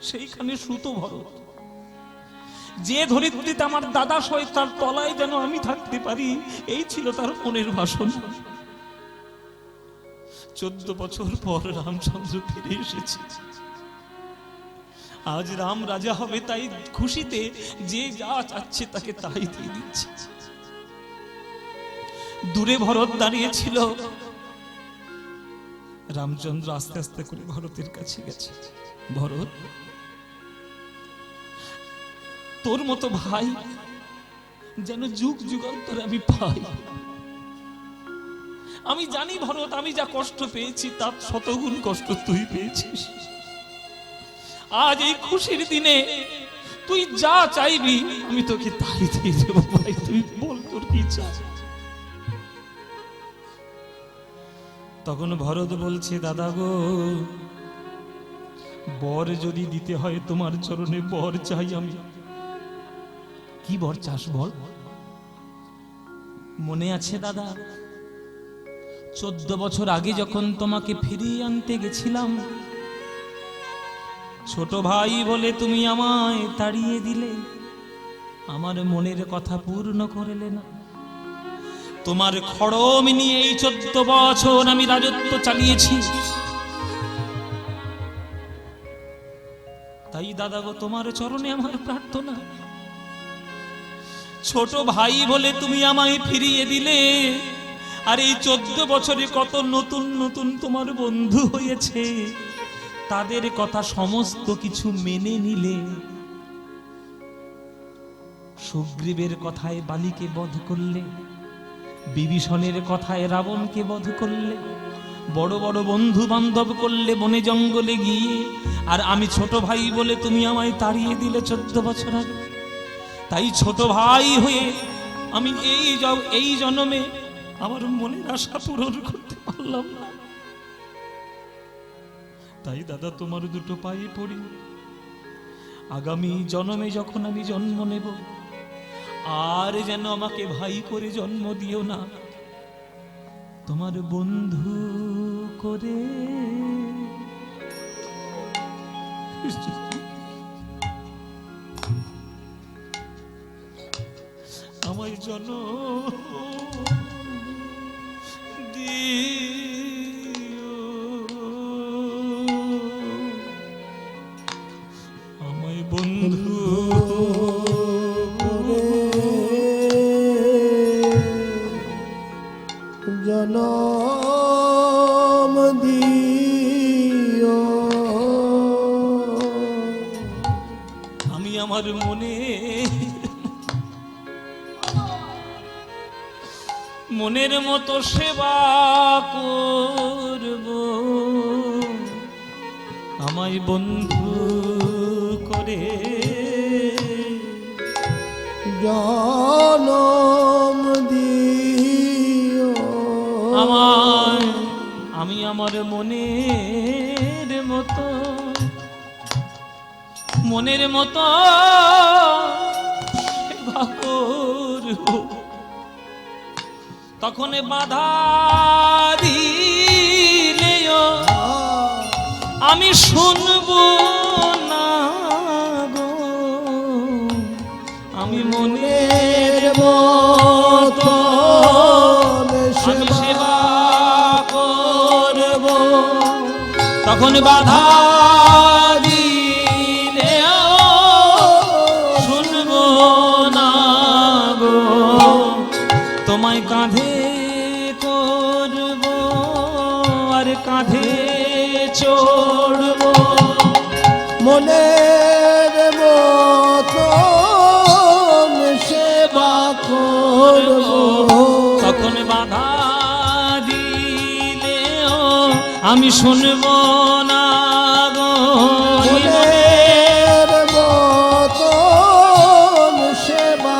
Speaker 1: সেইখানে সুতো ভরত। যে ধরিত্রীতে আমার দাদা সয় তার তলায় যেন আমি থাকতে পারি, এই ছিল তার মনের বাসনা। 14 বছর পর রামচন্দ্র ফিরে এসেছে। আজ রাম রাজা হবে, তাই খুশিতে যে যা চাচ্ছে তাকে তাই দিয়ে দিচ্ছে। দূরে ভরত দাঁড়িয়েছিল, রামচন্দ্র আস্তে আস্তে করে ভরতের কাছে গেছে। ভরত, তোর মতো ভাই যেন যুগ যুগান্তরে আমি পাই। আমি জানি ভরত, আমি যা কষ্ট পেয়েছি তার শতগুণ কষ্ট তুই পেয়েছিস। আজ এই খুশির দিনে তুই যা চাইবি আমি তোকে তাই দিয়ে দেবো। ভাই তুই বল তোর কি চাস। তখন ভরত বলছে, দাদা গো, বর যদি দিতে হয় তোমার চরণে বর চাই আমি। কি বর চাস বল? মনে আছে দাদা, 14 বছর আগে যখন তোমাকে ফিরিয়ে আনতে গেছিলাম, ছোট ভাই বলে তুমি আমায় তাড়িয়ে দিলে, আমার মনের কথা পূর্ণ করলে না। তোমার খড়ম নিয়ে এই 14 বছর আমি রাজত্ব চালিয়েছি। তাই দাদা গো, তোমার চরণে আমার প্রার্থনা, ছোট ভাই বলে তুমি আমায় ফিরিয়ে দিলে, আর এই 14 বছরে কত নতুন নতুন তোমার বন্ধু হয়েছে, তাদের কথা সমস্ত কিছু মেনে নিলে। সুগ্রীবের কথায় বালিকে বধ করলে, বিভীষণের কথায় রাবণকে বধ করলে, বড় বড় বন্ধু বান্ধব করলে বনে জঙ্গলে গিয়ে, আর আমি ছোট ভাই বলে তুমি আমায় তাড়িয়ে দিলে 14 বছর আগে। তাই ছোট ভাই হয়ে আমি এই জন্মে আমার মনের আশা পূরণ করতে পারলাম না। তাই দাদা তোমার দুটো পায়ে পড়ি, আগামী জন্মে যখন আমি জন্ম নেব, আর যেন আমাকে ভাই করে জন্ম দিও না, তোমার বন্ধু করে আমায় জন্ম দিও, আমায় বন্ধু
Speaker 2: জনম দিও।
Speaker 1: আমি আমার মনের মতো সেবা করব, আমায় বন্ধু করে
Speaker 2: জনম দিও।
Speaker 1: আমি আমার মনের মতো সেবা করব। তখন বাধা দিলেও আমি শুনবো না গো, আমি মনের মতো আমি সেবা করব। তখন বাধা দিলেও শুনবো না গো, তোমায় কাঁধে করব আর কাঁধে চড়ব।
Speaker 2: মনের মতো সেবা করব।
Speaker 1: তখন বাধা দিলেও আমি শুনব না গো,
Speaker 2: মনের মতো সেবা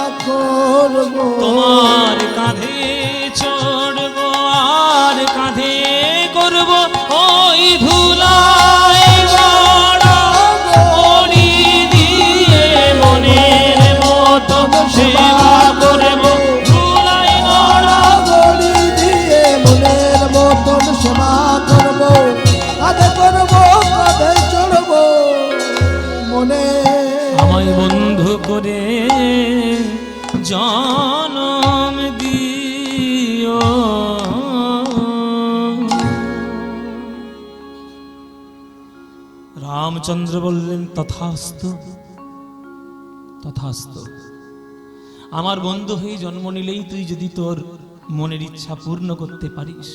Speaker 2: কাঁধে চড়ব মনে
Speaker 1: আমায় বন্ধু করে জনম দিও। রামচন্দ্র বললেন তথাস্তু তথাস্তু। আমার বন্ধু হয়ে জন্ম নিলেই তুই যদি তোর মনের ইচ্ছা পূর্ণ করতে পারিস,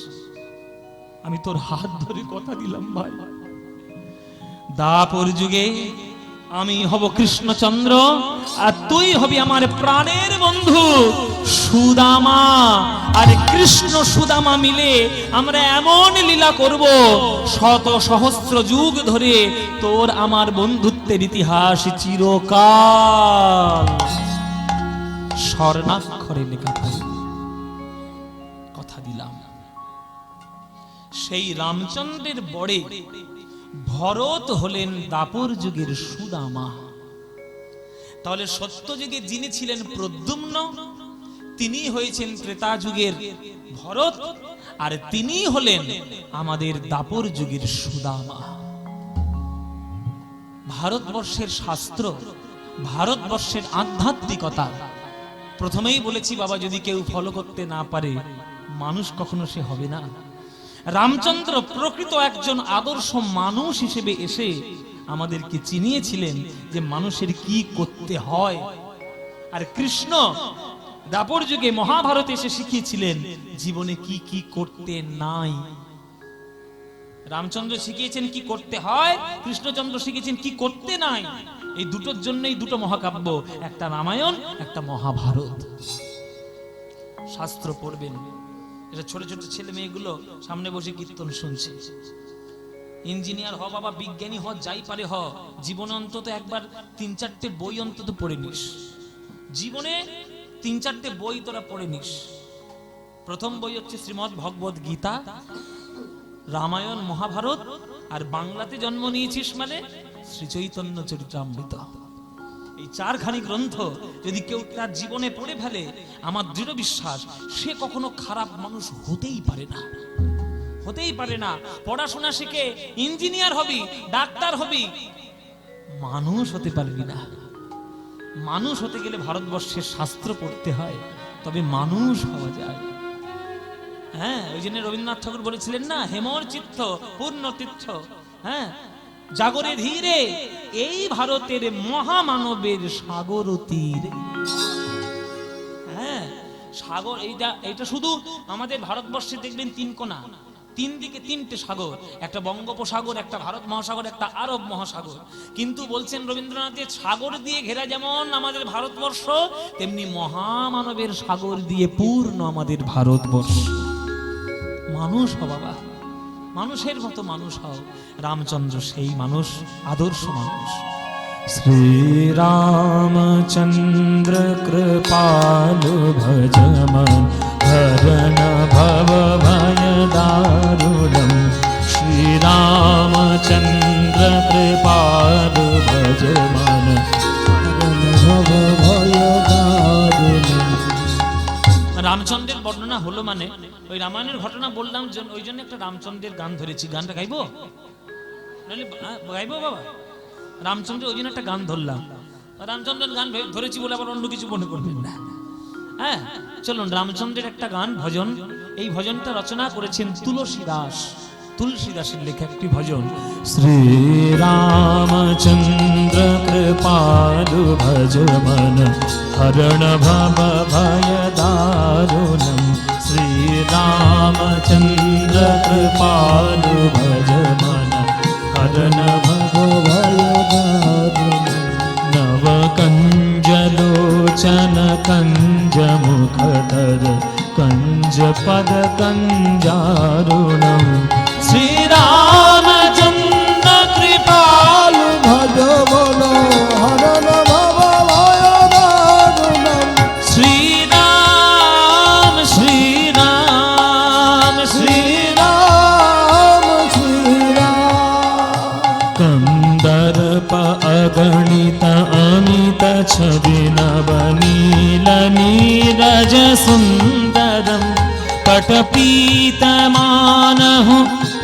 Speaker 1: আমি তোর হাত ধরে কথা দিলাম ভাই, দাপর যুগে আমি হব কৃষ্ণচন্দ্র আর তুই হবি আমার প্রাণের বন্ধু সুদামা। আর কৃষ্ণ সুদামা মিলে আমরা এমন লীলা করব, শত সহস্র যুগ ধরে তোর আমার বন্ধুত্বের ইতিহাস চিরকাল স্বর্ণাক্ষরে লেখা থাকবে। কথা দিলাম। সেই রামচন্দ্রের বড়ে ভরত হলেন দাপর যুগের সুদামা। তাহলে সত্য যুগে যিনি ছিলেন প্রদ্যুম্ন, তিনি হয়েছেন ত্রেতা যুগের ভরত, আর তিনি হলেন আমাদের দাপর যুগের সুদামা। ভারতবর্ষের শাস্ত্র, ভারতবর্ষের আধ্যাত্মিকতা, প্রথমেই বলেছি বাবা, যদি কেউ ফলো করতে না পারে মানুষ কখনো সে হবে না। রামচন্দ্র প্রকৃত একজন আদর্শ মানুষ হিসেবে এসে আমাদেরকে চিনিয়েছিলেন যে মানুষের কি করতে হয়। আর কৃষ্ণ দাপর যুগে মহাভারতে এসে শিখিয়েছিলেন জীবনে কি কি করতে নাই। রামচন্দ্র শিখিয়েছেন কি করতে হয়, কৃষ্ণচন্দ্র শিখিয়েছেন কি করতে নাই। এই দুটোর জন্যই দুটো মহাকাব্য, একটা রামায়ণ, একটা মহাভারত। শাস্ত্র পড়বেন। এটা ছোট ছোট ছেলে মেয়েগুলো সামনে বসে কীর্তন শুনছে। ইঞ্জিনিয়ার হ বাবা, বিজ্ঞানী হ, যাই পারে হ, জীবনে অন্তত একবার 3-4টে বই অন্তত পড়ে নিস। জীবনে 3-4টে বই তোরা পড়ে নিস। প্রথম বই হচ্ছে শ্রীমদ্ ভগবত গীতা, রামায়ণ, মহাভারত, আর বাংলাতে জন্ম নিয়েছিস মানে শ্রী চৈতন্য চরিতামৃত। এই 4খানি গ্রন্থ যদি কেউ তার জীবনে পড়ে ফেলে, আমার দৃঢ় বিশ্বাস সে কখনো খারাপ মানুষ হতেই পারে না, হতেই পারে না। পড়াশোনা শিখে ইঞ্জিনিয়ার হবি, ডাক্তার হবি, মানুষ হতে পারবি না। মানুষ হতে গেলে ভারতবর্ষের শাস্ত্র পড়তে হয়, তবে মানুষ হওয়া যায়। হ্যাঁ, ওই জন্য রবীন্দ্রনাথ ঠাকুর বলেছিলেন না, হেমর চিত্ত পূর্ণ তীর্থ, হ্যাঁ জাগরে ধীরে এই ভারতের মহামানবের সাগর তীরে। হ্যাঁ, সাগর এইটা শুধু আমাদের ভারতবর্ষে দেখবেন 3 কোণা, 3 দিকে 3টে সাগর, একটা বঙ্গোপসাগর, একটা ভারত মহাসাগর, একটা আরব মহাসাগর। কিন্তু বলছেন রবীন্দ্রনাথ, সাগর দিয়ে ঘেরা যেমন আমাদের ভারতবর্ষ, তেমনি মহামানবের সাগর দিয়ে পূর্ণ আমাদের ভারতবর্ষ। মানুষ হও বাবা, মানুষের মতো মানুষ হও। রামচন্দ্র সেই মানুষ, আদর্শ মানুষ। শ্রীরামচন্দ্র কৃপালু ভজমন হরণ ভব ভয় দারুণম। শ্রীরামচন্দ্র কৃপালু ভজমন হরণ ভব ভয় দারুণম। রামচন্দ্রের বর্ণনা হলো মানে ওই রামায়ণের ঘটনা বললাম, ওই জন্য একটা রামচন্দ্রের গান ধরেছি। গানটা গাইবো? গাইবো বাবা? রামচন্দ্রের ওই জন্য একটা গান ধরলাম। রামচন্দ্রের গান ধরেছি বলে আবার অন্য কিছু মনে করবেন না। হ্যাঁ, চলুন, রামচন্দ্রের একটা গান, ভজন। এই ভজনটা রচনা করেছেন তুলসীদাস। তুলসীদাসের লেখা একটি ভজন। শ্রীরামচন্দ্র কৃপালু ভজমন হরণ ভব ভয় দারুণম। শ্রীরামচন্দ্র কৃপালু ভজমন হরণ ভব ভয় দারুণম। নব কঞ্জলোচন কঞ্জ মুখধর কঞ্জ পদ কঞ্জারুণম। শ্রীরামচন্দ্র কৃপালু
Speaker 2: ভজমন হরণ ভব ভয় দারুণম।
Speaker 1: শ্রীরাম শ্রীরাম
Speaker 2: শ্রীরাম শ্রীরাম।
Speaker 1: কন্দর্প অগণিত অমিত ছবি নব নীল নীরজ সুন্দরম। পটপীতমানঃ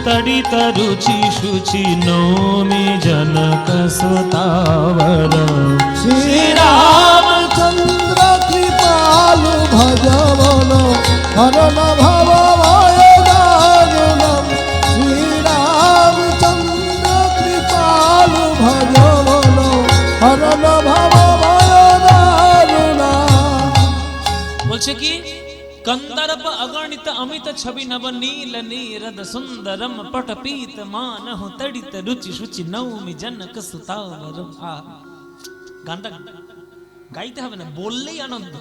Speaker 1: तडित रुचि शुचि नौमि जनक सुतावर
Speaker 2: श्री रामचंद्र कृपालु भजवन हरण भव भय दारुणम श्री रामचंद्र कृपालु भजवन हरण भव भय दारुणम।
Speaker 1: বলছে কি कंदर्प अगणित अमित छवि नव नील नीरद सुंदरम पट पीत मानहु तडित रुचि शुचि नौमि जनक सुतावरम। গানটা গাইতে হবে না, বললেই আনন্দ,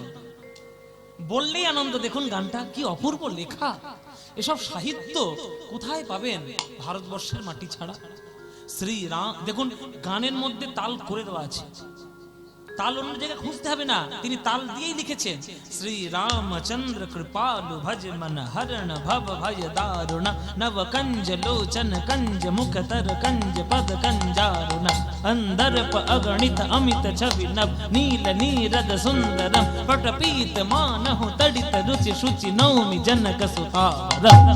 Speaker 1: বললেই আনন্দ। দেখুন গানটা কি অপূর্ব লেখা। এসব সাহিত্য কোথায় পাবেন ভারতবর্ষের মাটি ছাড়া। শ্রী রাম, দেখুন গানের মধ্যে তাল করে দেওয়া আছে, তাল অন্য জায়গায় খুঁজতে হবে না, তিনি তাল দিয়েই লিখেছেন। শ্রী রামচন্দ্র কৃপালু ভজ মন হরণ ভব ভয় দারুণ নব কঞ্জ লোচন কঞ্জ মুখ তর কঞ্জ পদ কঞ্জারুণ अंदर्प अगणित अमित छवि नभ नील नीरद सुंदरम पट पीत मानहु तडित रुचि शुचि नौमि जनक सुतावरम।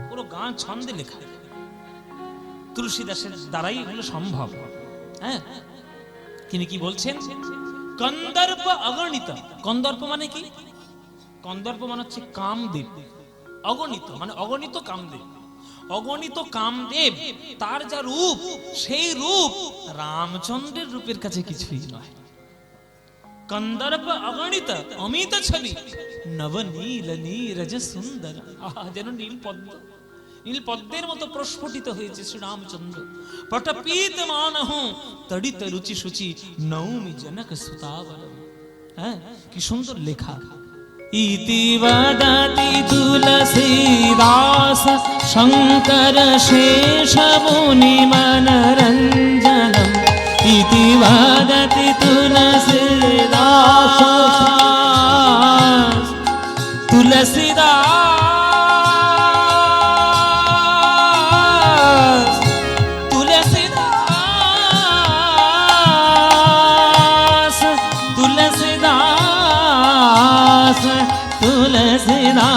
Speaker 1: পুরো গান ছন্দে লেখা, তুলসী দাসের দ্বারাই এগুলো সম্ভব। হ্যাঁ, তিনি কি বলছেন? কন্দর্প অগণিত। কন্দর্প মানে কি? কন্দর্প মানে হচ্ছে কামদেব। অগণিত মানে অগণিত কামদেব। অগণিত কামদেব তার যা রূপ, সেই রূপ রামচন্দ্রের রূপের কাছে কিছুই নয়। কন্দর্প অগণিত অমিত ছবি নব নীল নীরজ সুন্দর। যেন নীল পদ্ম, নীল পদ্মের মতো প্রস্ফুটিত হয়েছে শ্রী রামচন্দ্র। পটপীত মানহু তড়িত রুচি শুচি নৌমি জনক সুতাবরম। হ্যাঁ, কি সুন্দর লেখা। ইতি বদতি তুলসীদাস শঙ্কর শেষ মুনি মনোরঞ্জনম। ইতি বদতি তুলসীদাস তুলসীদাস তুলসীদাস তুলসীদাস তুলসীদাস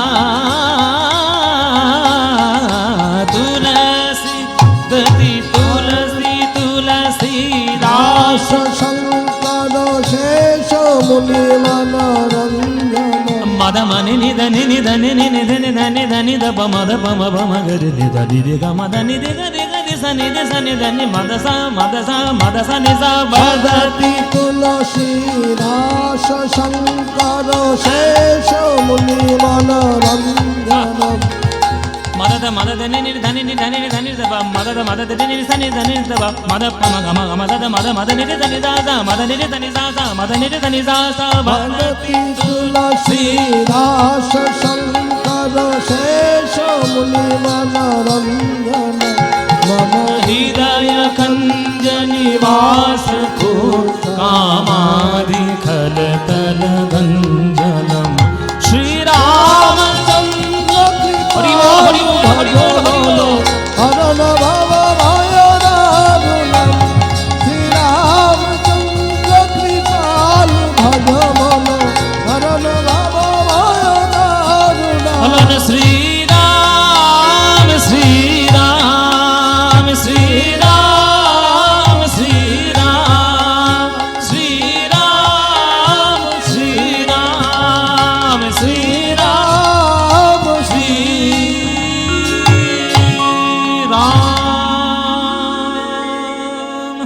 Speaker 1: তুলসী দতি তুলসী তুলসীদাস
Speaker 2: শঙ্কর শেষ মুনি মনোরঞ্জন।
Speaker 1: মদ মনি নিধনি নিধনি নিধনি ধনি ধনি দপ মদ পম পম গরি নিধনি রে গ মদ নি রে গরি গরি সনি রে সনি ধনি মদ সা মদ সা মদ সনি সা
Speaker 2: ভগতি তুলসী দাস শঙ্কর শেষ মুনি মনোরঞ্জন।
Speaker 1: মদদ মদদ নি ধনি নি ধনি নি ধনি দপ মদদ মদদ নি নি সনি ধনি দপ মদ পম গম গম মদদ মদ মদ নি রে ধনি সা সা মদ নি রে ধনি সা সা মদ নি রে ধনি সা সা
Speaker 2: ভগতি তুলসী দাস শঙ্কর শেষ মুনি মনোরঞ্জন। মম
Speaker 1: हृदय कंज निवास को कामादि खल तल गंजनम। श्री रामचंद्र हरि बोल हरि बोल हरि बोल हरि बोल।
Speaker 2: हरण भव भय दारुणम श्री रामचंद्र कृपालु भजवन हरण भव भय दारुणम।
Speaker 1: हलन श्री राम श्री राम श्री राम श्री राम श्री राम श्री राम श्री राम श्री राम।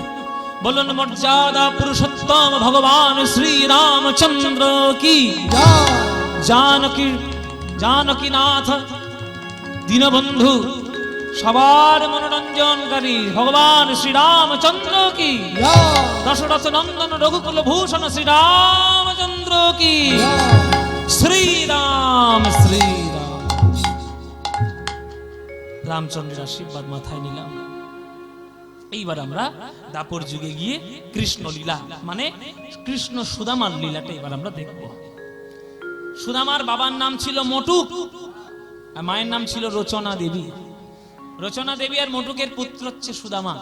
Speaker 1: बोलो न मर्यादा पुरुषोत्तम भगवान श्री रामचंद्र की जानकी जानकी नाथ दीनबंधु সবার মনোরঞ্জনকারী ভগবান শ্রী রামচন্দ্র কি। দশরথ নন্দন রঘুকুল ভূষণ শ্রী রামচন্দ্র কি। শ্রীরাম শ্রীরাম। রামচন্দ্রের আশীর্বাদ মাথায় নিলাম। এইবার আমরা দাপর যুগে গিয়ে কৃষ্ণ লীলা মানে কৃষ্ণ সুদামার লীলাটা এবার আমরা দেখব। সুদামার বাবার নাম ছিল মটুক, আর মায়ের নাম ছিল রচনা দেবী। রচনা দেবী আর মটুকের পুত্র হচ্ছে সুদামা।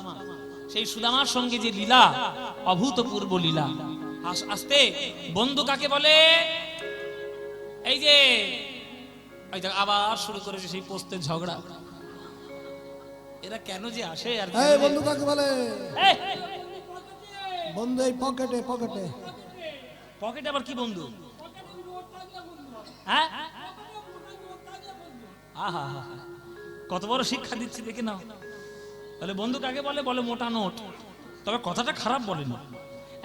Speaker 1: সেই সুদামার সঙ্গে যে লীলা, অভূতপূর্ব লীলা। আস্তে বন্ধু কাকে বলে? এই যে আবার শুরু করেছে সেই পোস্তের ঝগড়া। এরা কেন যে আসে আর
Speaker 2: এই বন্ধু কাকে বলে?
Speaker 1: এই,
Speaker 2: বন্ধু এই পকেটে পকেটে।
Speaker 1: পকেটে আবার কি বন্ধু? হ্যাঁ, আহা হা হা। কত বড় শিক্ষা দিচ্ছি দেখে নাও। তাহলে বন্ধু কাকে বলে? বলে মোটা নোট। তবে কথাটা খারাপ বলেন।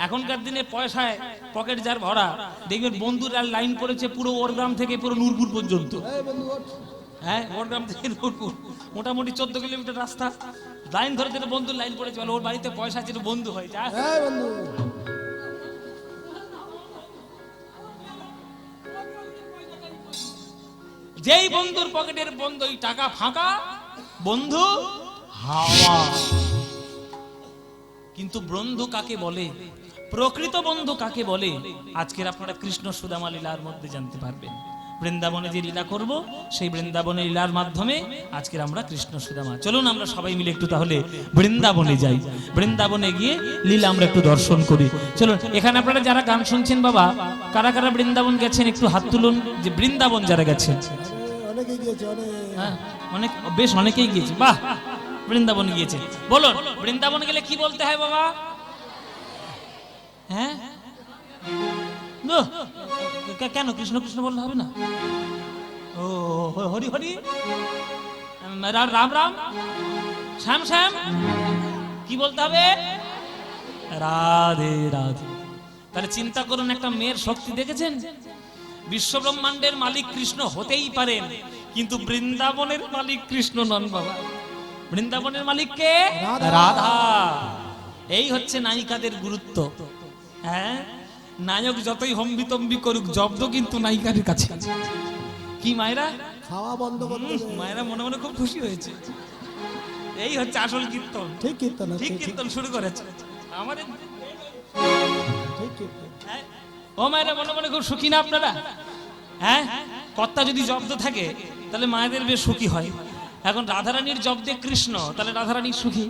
Speaker 1: এখনকার দিনে পয়সায় পকেট যার ভরা, দেখবেন বন্ধুর আর লাইন পড়েছে পুরো ওরগ্রাম থেকে পুরো নূরপুর পর্যন্ত।
Speaker 2: এই বন্ধু ওঠ।
Speaker 1: হ্যাঁ, ওরগ্রাম থেকে নূরপুর মোটামুটি 14 কিলোমিটার রাস্তা। লাইন ধরে ধরে বন্ধুর লাইন পড়েছে, বলে ওর বাড়িতে পয়সা আছে, একটু বন্ধু হয় যা।
Speaker 2: এই বন্ধু
Speaker 1: যেই বন্ধুর পকেটের বন্ধ ওই টাকা ফাঁকা, বন্ধু হাওয়া। কিন্তু বন্ধু কাকে বলে, প্রকৃত বন্ধু কাকে বলে, আজকের আপনারা কৃষ্ণ সুদামা লীলার মধ্যে জানতে পারবেন। বৃন্দাবনে যে লীলা করব, সেই বৃন্দাবনের লীলার মাধ্যমে আজকের আমরা কৃষ্ণ সুদামা। চলুন আমরা সবাই মিলে একটু তাহলে বৃন্দাবনে যাই। বৃন্দাবনে গিয়ে লীলা আমরা একটু দর্শন করি। চলুন, এখানে আপনারা যারা গান শুনছেন বাবা, কারা কারা বৃন্দাবন গেছেন একটু হাত তুলুন। যে বৃন্দাবন যারা গেছেন,
Speaker 2: অনেকে গিয়েছে অনেক।
Speaker 1: হ্যাঁ, অনেক, বেশ অনেকেই গিয়েছে। বাহ, বৃন্দাবন গিয়েছে। বলুন, বৃন্দাবন গেলে কি বলতে হয় বাবা? হ্যাঁ, কেন কৃষ্ণ কৃষ্ণ বললে হবে না? ও হরি হরি, রাম রাম, শ্যাম শ্যাম, কি বলতে হবে? রাধে রাধে। তাহলে চিন্তা করুন, একটা মেয়ের শক্তি দেখেছেন? বিশ্ব ব্রহ্মাণ্ডের মালিক কৃষ্ণ হতেই পারেন, কিন্তু বৃন্দাবনের মালিক কৃষ্ণ নন বাবা। বৃন্দাবনের মালিক কে?
Speaker 2: রাধা।
Speaker 1: রাধা। এই হচ্ছে নায়িকাদের গুরুত্ব। হ্যাঁ, নায়ক যতই হম্বিতম্বি করুক, জব্দ কিন্তু নায়িকাদের কাছে। কি মায়েরা?
Speaker 2: খাওয়া বন্ধ করতে হবে।
Speaker 1: মায়েরা মনে মনে খুব খুশি হয়েছে। এই হচ্ছে আসল কীর্তন।
Speaker 2: ঠিক কীর্তন হচ্ছে,
Speaker 1: ঠিক
Speaker 2: ঠিক
Speaker 1: কীর্তন শুরু করেছে আমাদের।
Speaker 2: ঠিক কীর্তন।
Speaker 1: ও মায়েরা মনে মনে খুব সুখী না আপনারা? হ্যাঁ, কর্তা যদি জব্দ থাকে তাহলে মায়েদের বেশ সুখী হয়। এখন রাধারানীর জব্দে কৃষ্ণ, তাহলে রাধারানী সুখী।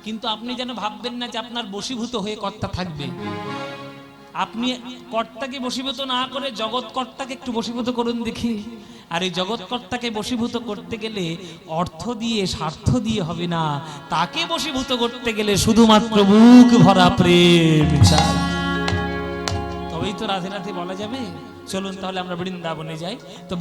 Speaker 1: কিন্তু আপনি যেন ভাববেন না যে আপনার বশীভূত হয়ে কর্তা থাকবে। আপনি কর্তাকে বশীভূত না করে জগৎ কর্তাকে একটু বশীভূত করুন দেখি। আর এই জগৎ কর্তাকে বশীভূত করতে গেলে অর্থ দিয়ে, স্বার্থ দিয়ে হবে না। তাকে বশীভূত করতে গেলে শুধুমাত্র বুক ভরা প্রেম চাই। তবেই তো রাধে রাধে বলা যাবে। চলুন তাহলে আমরা বৃন্দাবনে যাই। তো